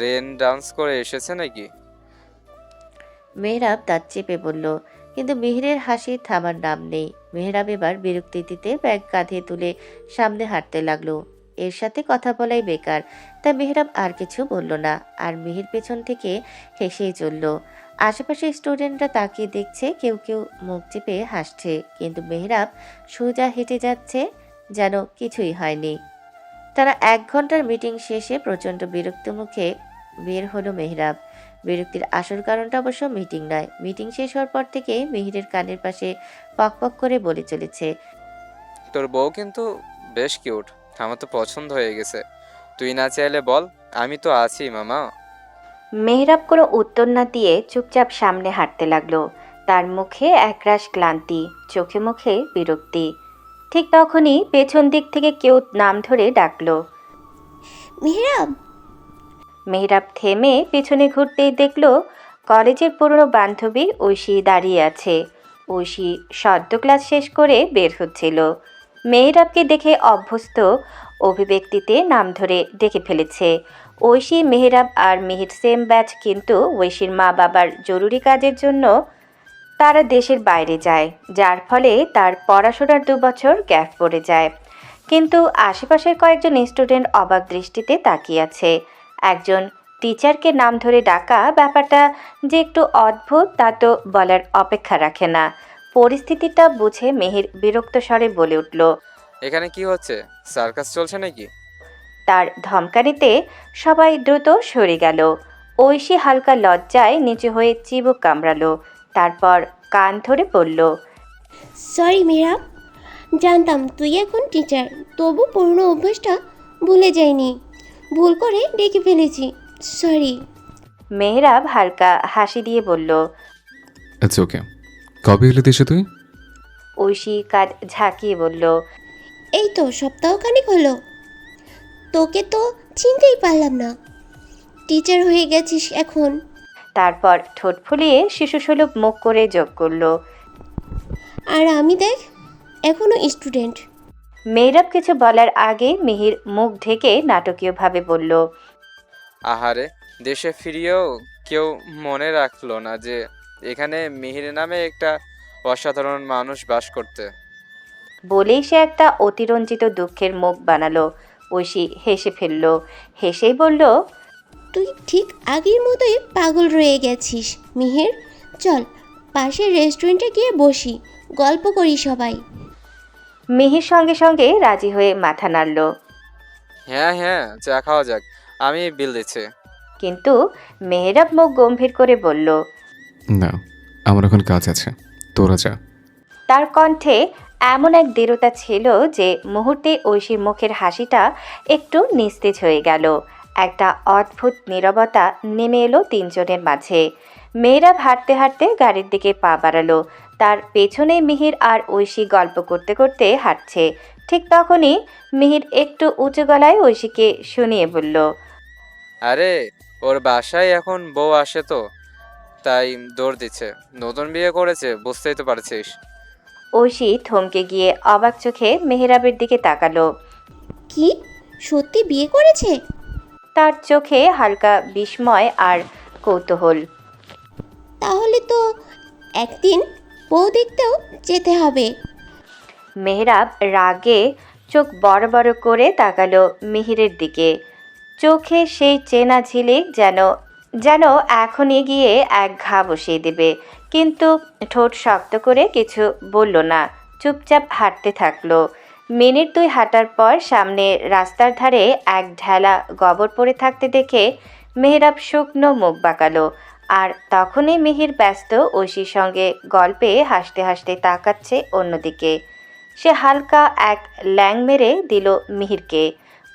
রেন ডান্স করে এসেছে নাকি? মেহরাব দাঁত চেপে বলল, কিন্তু মেহেরের হাসি থামার নাম নেই। মেহরাব এবার বিরক্তিতে ব্যাগ কাঁধে তুলে সামনে হাঁটতে লাগলো। এর সাথে কথা বলাই বেকার, তাই মেহরাব আর কিছু বলল না, আর মিহির পেছন থেকে হেসেই চলল। আশেপাশে স্টুডেন্টরা তাকিয়ে দেখছে, কেউ কেউ মুখ চেপে হাসছে, কিন্তু মেহরাব সোজা হেঁটে যাচ্ছে যেন কিছুই হয়নি। তারা 1 ঘন্টার মিটিং শেষে প্রচণ্ড বিরক্ত মুখে বের হলো মেহরাব। বিরক্তির আসল কারণটা অবশ্য মিটিং নয়। মিটিং শেষ হওয়ার পর থেকে মিহিরের কানের পাশে পক পক করে বলে চলেছে, তোর বউ কিন্তু বেশ কিউট, আমার তো পছন্দ হয়ে গেছে। তুই না চাইলে বল, আমি তো আছি মামা। মেহরাব কোনো উত্তর না দিয়ে চুপচাপ সামনে হাঁটতে লাগলো। তার মুখে একরাশ ক্লান্তি, চোখে মুখে বিরক্তি। ঠিক তখনই পেছন দিক থেকে কেউ নাম ধরে ডাকলো, মেহরাব। মেহরাব থেমে পেছনে ঘুরতেই দেখলো কলেজের পুরনো বান্ধবী ঐশী দাঁড়িয়ে আছে। ঐশী সদ্য ক্লাস শেষ করে বের হচ্ছিল। মেহরাবকে দেখে অভ্যস্ত অভিব্যক্তিতে নাম ধরে ডেকে ফেলেছে। ঐশী, মেহরাব আর মিহির সেম ব্যাচ, কিন্তু ঐশীর মা বাবার জরুরি কাজের জন্য তারা দেশের বাইরে যায়, যার ফলে তার পড়াশোনার 2 বছর গ্যাপ পড়ে যায়। কিন্তু আশেপাশের কয়েকজন স্টুডেন্ট অবাক দৃষ্টিতে তাকিয়ে আছে। একজন টিচারকে নাম ধরে ডাকা ব্যাপারটা যে একটু অদ্ভুত তা তো বলার অপেক্ষা রাখে না। পরিস্থিতিটা বুঝে মেহির বিরক্ত স্বরে বলে উঠল, এখানে কি হচ্ছে, সার্কাস চলছে নাকি? তার ধমকানিতে সবাই দ্রুত সরে গেল। ঐশী হালকা লজ্জায় নিচু হয়ে চিবুক কামড়ালো, তারপর কান ধরে পড়ল, সরি মেহরাব, জানতাম তুই এখন টিচার, তবু পুরনো অভ্যাসটা ভুলে যাইনি, ভুল করে ডেকে ফেলেছি, সরি। মেহরাব হালকা হাসি দিয়ে বলল, ইটস ওকে। কবে এলে দেশে তুই? ঐশী কাঁধ ঝাঁকিয়ে বলল, এই তো সপ্তাহখানেক হলো, তোকে তো চিনতেই পারলাম না, টিচার হয়ে গেছিস এখন। তারপর ঠোঁট ফুলিয়ে শিশুসুলভ মুখ করে যোগ করল, আর আমি দেখ এখনো স্টুডেন্ট। মেহরাব কিছু বলার আগে মিহির মুখ ঢেকে নাটকীয়ভাবে বলল, আহারে, দেশে ফিরিয়েও কেউ মনে রাখলো না যে এখানে মিহির নামে একটা অসাধারণ মানুষ বাস করতে। বলেই সে একটা অতিরঞ্জিত দুঃখের মুখ বানালো। ঐশী হেসে ফেলল। হেসেই বলল, তুই ঠিক আগের মতোই পাগল রয়ে গেছিস মিহির। চল পাশের রেস্টুরেন্টে গিয়ে বসি, গল্প করি সবাই। মিহির সঙ্গে সঙ্গে রাজি হয়ে মাথা নাড়ল। হ্যাঁ হ্যাঁ, চা খাওয়া যাক, আমি বিল দিচ্ছি। কিন্তু মেহেরাব মুখ গম্ভীর করে বলল, না, আমার এখন কাজ আছে, তোরা যা। তার কণ্ঠে এমন এক দৃঢ়তা ছিল যে মুহূর্তে ঐশীর মুখের হাসিটা একটু নিস্তেজ হয়ে গেল। একটা অদ্ভুত নীরবতা নেমে এলো তিনজনের মাঝে। মেহেরাব হাঁটতে হাঁটতে গাড়ির দিকে পা বাড়ালো। তার পেছনে মিহির আর ঐশী গল্প করতে করতে হাঁটছে। ঠিক তখনই মিহির একটু উঁচু গলায় ঐশীকে শুনিয়ে বলল, আরে ওর বাসায় এখন বউ আসে তো, তাই দৌড় দিচ্ছে। নতুন বিয়ে করেছে, বুঝতেই তো পারছিস। ঐশী থমকে গিয়ে অবাক চোখে মেহেরাবের দিকে তাকালো। কি সত্যি বিয়ে করেছে? তার চোখে হালকা বিস্ময় আর কৌতূহল। তাহলে তো একদিন বউ দেখতেও যেতে হবে। মেহরাব রাগে চোখ বড় বড় করে তাকালো মিহিরের দিকে। চোখে সেই চেনা ঝিলিক যেন যেন এখনই গিয়ে এক ঘা বসিয়ে দেবে। কিন্তু ঠোঁট শক্ত করে কিছু বলল না, চুপচাপ হাঁটতে থাকলো। মিনিট দুই হাঁটার পর সামনে রাস্তার ধারে এক ঢেলা গোবর পড়ে থাকতে দেখে মেহরাব শুকনো মুখ বাঁকালো। আর তখনই মিহির ব্যস্ত ঐশীর সঙ্গে গল্পে হাসতে হাসতে তাকাচ্ছে অন্যদিকে। সে হালকা এক ল্যাং মেরে দিল মিহিরকে।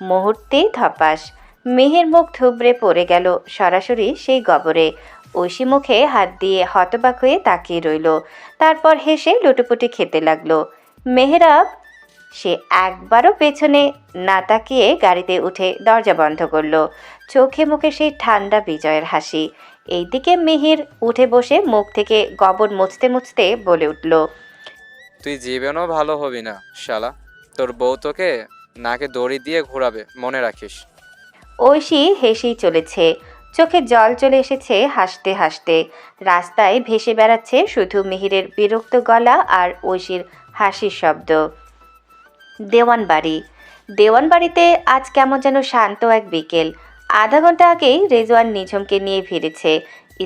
মুহূর্তেই ধপাস, মিহির মুখ থুবড়ে পড়ে গেল সরাসরি সেই গোবরে। ঐশী মুখে হাত দিয়ে হতবাক হয়ে তাকিয়ে রইল। তারপর হেসে লুটোপুটি খেতে লাগলো। মেহরাব সে একবারও পেছনে না তাকিয়ে গাড়িতে উঠে দরজা বন্ধ করলো। চোখে মুখে সেই ঠান্ডা বিজয়ের হাসি। এইদিকে মিহির উঠে বসে মুখ থেকে গোবর মুছতে মুছতে বলে উঠল, তুই জীবনও ভালো হবি না শালা, তোর বউ তোকে নাকে দড়ি দিয়ে ঘোরাবে, মনে রাখিস। ঐশী হেসেই চলেছে, চোখে জল চলে এসেছে হাসতে হাসতে। রাস্তায় ভেসে বেড়াচ্ছে শুধু মিহিরের বিরক্ত গলা আর ঐশীর হাসির শব্দ। দেওয়ানবাড়িতে আজ কেমন যেন শান্ত এক বিকেল। আধা ঘন্টা আগেই রেজওয়ান নিঝুমকে নিয়ে ফিরেছে।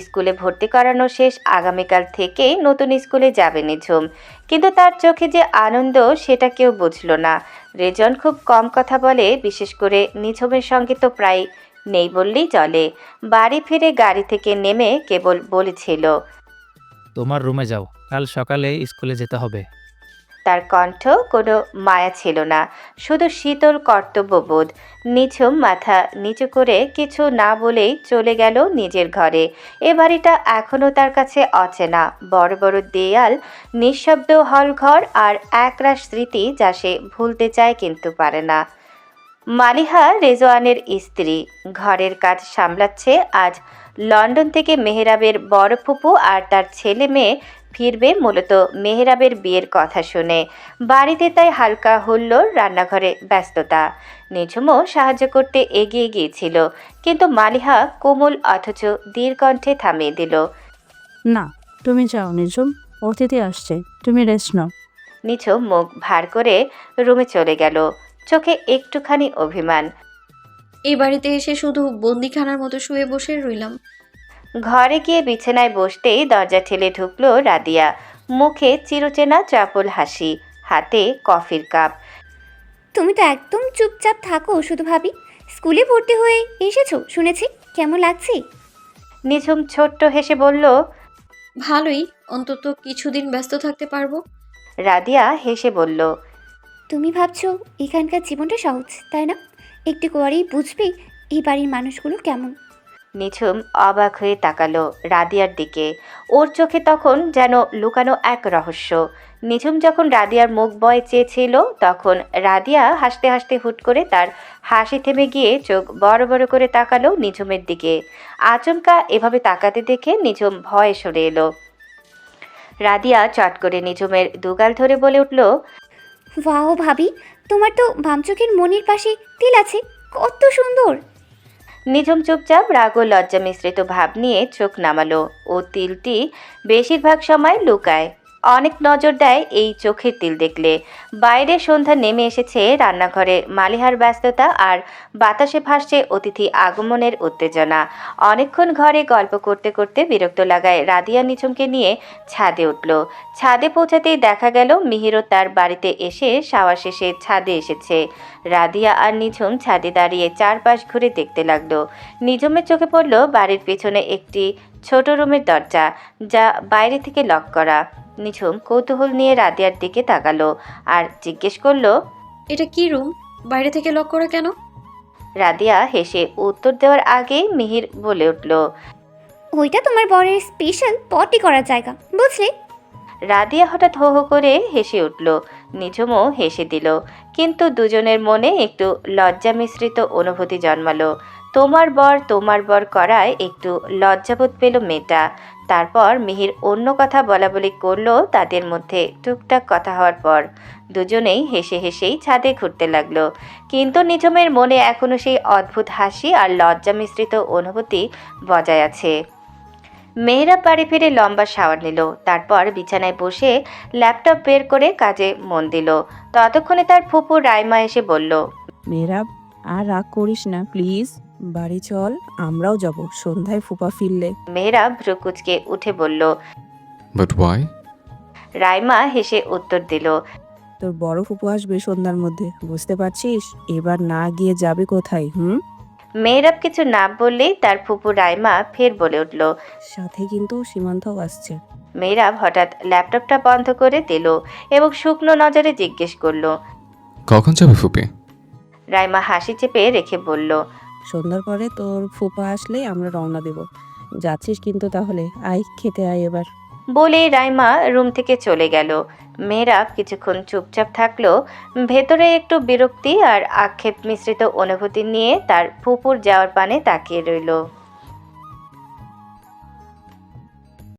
স্কুলে ভর্তি করানো শেষ, আগামীকাল থেকে নতুন স্কুলে যাবে নিঝুম। কিন্তু তার চোখে যে আনন্দ সেটা কেউ বুঝল না। রেজওয়ান খুব কম কথা বলে, বিশেষ করে নিঝুমের সঙ্গে তো প্রায় নেই বললেই চলে। বাড়ি ফিরে গাড়ি থেকে নেমে কেবল বলেছিল, তোমার রুমে যাও, কাল সকালে স্কুলে যেতে হবে। তার কণ্ঠ কোনো মায়া ছিল না, শুধু শীতল কর্তব্যবোধ। নিঝুম মাথা নিচু করে কিছু না বলেই চলে গেল নিজের ঘরে। এ বাড়িটা এখনও তার কাছে অচেনা। বড় বড় দেয়াল, নিঃশব্দ হলঘর আর একরাশ স্মৃতি যা সে ভুলতে চায় কিন্তু পারে না। মালিহা রেজওয়ানের স্ত্রী, ঘরের কাজ সামলাচ্ছে। আজ লন্ডন থেকে মেহরাবের বড় ফুপু আর তার ছেলে মেয়ে ফিরবে মূলত মেহরাবের বিয়ের কথা শুনে। বাড়িতে তাই হালকা হুল্লোড়, রান্নাঘরে ব্যস্ততা। নিঝুমও সাহায্য করতে এগিয়ে গিয়েছিল, কিন্তু মালিহা কোমল অথচ দীর্ঘণ্ঠে থামিয়ে দিল। না, তুমি যাও নিঝুম, অতিথি আসছে, তুমি রেস্ট নাও। নিঝুম মুখ ভার করে রুমে চলে গেল, চোখে একটুখানি অভিমান। এই বাড়িতে এসে শুধু বন্দিখানার মতো শুয়ে বসে রইলাম। ঘরে গিয়ে বিছানায় বসতেই দরজা ঠেলে ঢুকলো রাদিয়া। মুখে চিরচেনা চাপল হাসি, হাতে কফির কাপ। তুমি তো একদম চুপচাপ থাকো শুধু ভাবি। স্কুলে ভর্তি হয়ে এসেছো শুনেছি, কেমন লাগছে? নিঝুম ছোট্ট হেসে বলল, ভালোই, অন্তত কিছুদিন ব্যস্ত থাকতে পারবো। রাদিয়া হেসে বলল, তুমি ভাবছো এখানকার জীবনটা সহজ, তাই না? একটু করেই বুঝবে এই বাড়ির মানুষগুলো কেমন। নিঝুম অবাক হয়ে তাকালো রাদিয়ার দিকে। ওর চোখে তখন যেন লুকানো এক রহস্য। নিঝুম যখন রাদিয়ার মুখ বয় চেয়েছিল, তখন রাদিয়া হাসতে হাসতে হুট করে তার হাসি থেমে গিয়ে চোখ বড় বড় করে তাকালো নিঝুমের দিকে। আচমকা এভাবে তাকাতে দেখে নিঝুম ভয়ে সরে এলো। রাদিয়া চট করে নিঝুমের দুগাল ধরে বলে উঠল, ওয়াও ভাবি, তোমার তো বাম চোখের মনির পাশে তিল আছে, কত সুন্দর। নিঝুম চুপচাপ রাগ ও লজ্জা মিশ্রিত ভাব নিয়ে চোখ নামালো। ও তিলটি বেশিরভাগ সময় লুকায়, অনেক নজর দেয় এই চোখের তিল দেখলে। বাইরে সন্ধ্যা নেমে এসেছে, রান্নাঘরে মালিহার ব্যস্ততা আর বাতাসে ভাসছে অতিথি আগমনের উত্তেজনা। অনেকক্ষণ ঘরে গল্প করতে করতে বিরক্ত লাগায় রাদিয়া নিঝুমকে নিয়ে ছাদে উঠল। ছাদে পৌঁছাতেই দেখা গেল মিহিরও তার বাড়িতে এসে শাওয়ার শেষে ছাদে এসেছে। রাদিয়া আর নিঝুম ছাদে দাঁড়িয়ে চারপাশ ঘুরে দেখতে লাগলো। নিঝুমের চোখে পড়ল বাড়ির পেছনে একটি ছোট রুমের দরজা, যা বাইরে থেকে লক করা। নিঝুম কৌতূহল নিয়ে রাদিয়ার দিকে তাকালো আর জিজ্ঞেস করলো, এটা কি রুম? বাইরে থেকে লক করা কেন? রাদিয়া হেসে উত্তর দেওয়ার আগেই মিহির বলে উঠল, ওইটা তোমার বরের স্পেশাল পটি করার জায়গা, বুঝলে? রাদিয়া হঠাৎ হো হো করে হেসে উঠল। নিঝুমও হেসে দিল, কিন্তু দুজনের মনে একটু লজ্জা মিশ্রিত অনুভূতি জন্মালো। তোমার বর করায় একটু লজ্জাবোধ পেল মেয়েটা। তারপর মিহির অন্য কথা বলা বলি করলো। তাদের মধ্যে টুকটাক কথা হওয়ার পর দুজনেই হেসে হেসেই ছাদে ঘুরতে লাগলো, কিন্তু নিঝুমের মনে এখনো সেই অদ্ভুত হাসি আর লজ্জা মিশ্রিত অনুভূতি বজায় আছে। মেহরাব বাড়ি ফিরে লম্বা শাওয়ার নিল, তারপর বিছানায় বসে ল্যাপটপ বের করে কাজে মন দিল। ততক্ষণে তার ফুপু রাইমা এসে বলল, মেহরাব, আর রাগ করিস না প্লিজ, বাড়ি চল, আমরাও যাব সন্ধ্যায় ফুপা ফিরলে। মেহরাব ভ্রুকুচকে উঠে বলল। But why? রাইমা হেসে উত্তর দিল, তোর বড় ফুপু আসবে সন্ধ্যার মধ্যে, বুঝতে পারছিস? এবার না গিয়ে যাবে কোথায়? মেহরাব কিছু না বললেই তার ফুপু রাইমা ফের বলে উঠল। সাথে কিন্তু সীমান্তও আসছে। মেহরাব হঠাৎ ল্যাপটপটা বন্ধ করে দিল এবং শুকনো নজরে জিজ্ঞেস করলো, কখন যাবে ফুপি? রাইমা হাসি চেপে রেখে বলল, সন্ধ্যার পরে তোর ফুপা আসলে আমরা রওনা দেব। যাচ্ছিস কিন্তু তাহলে? আয়, খেতে আয় এবার। বলে রাইমা রুম থেকে চলে গেল। মেহরাব কিছুক্ষণ চুপচাপ থাকলো, ভেতরে একটু বিরক্তি আর আক্ষেপ মিশ্রিত অনুভূতি নিয়ে তার ফুপুর যাওয়ার পানে তাকিয়ে রইল।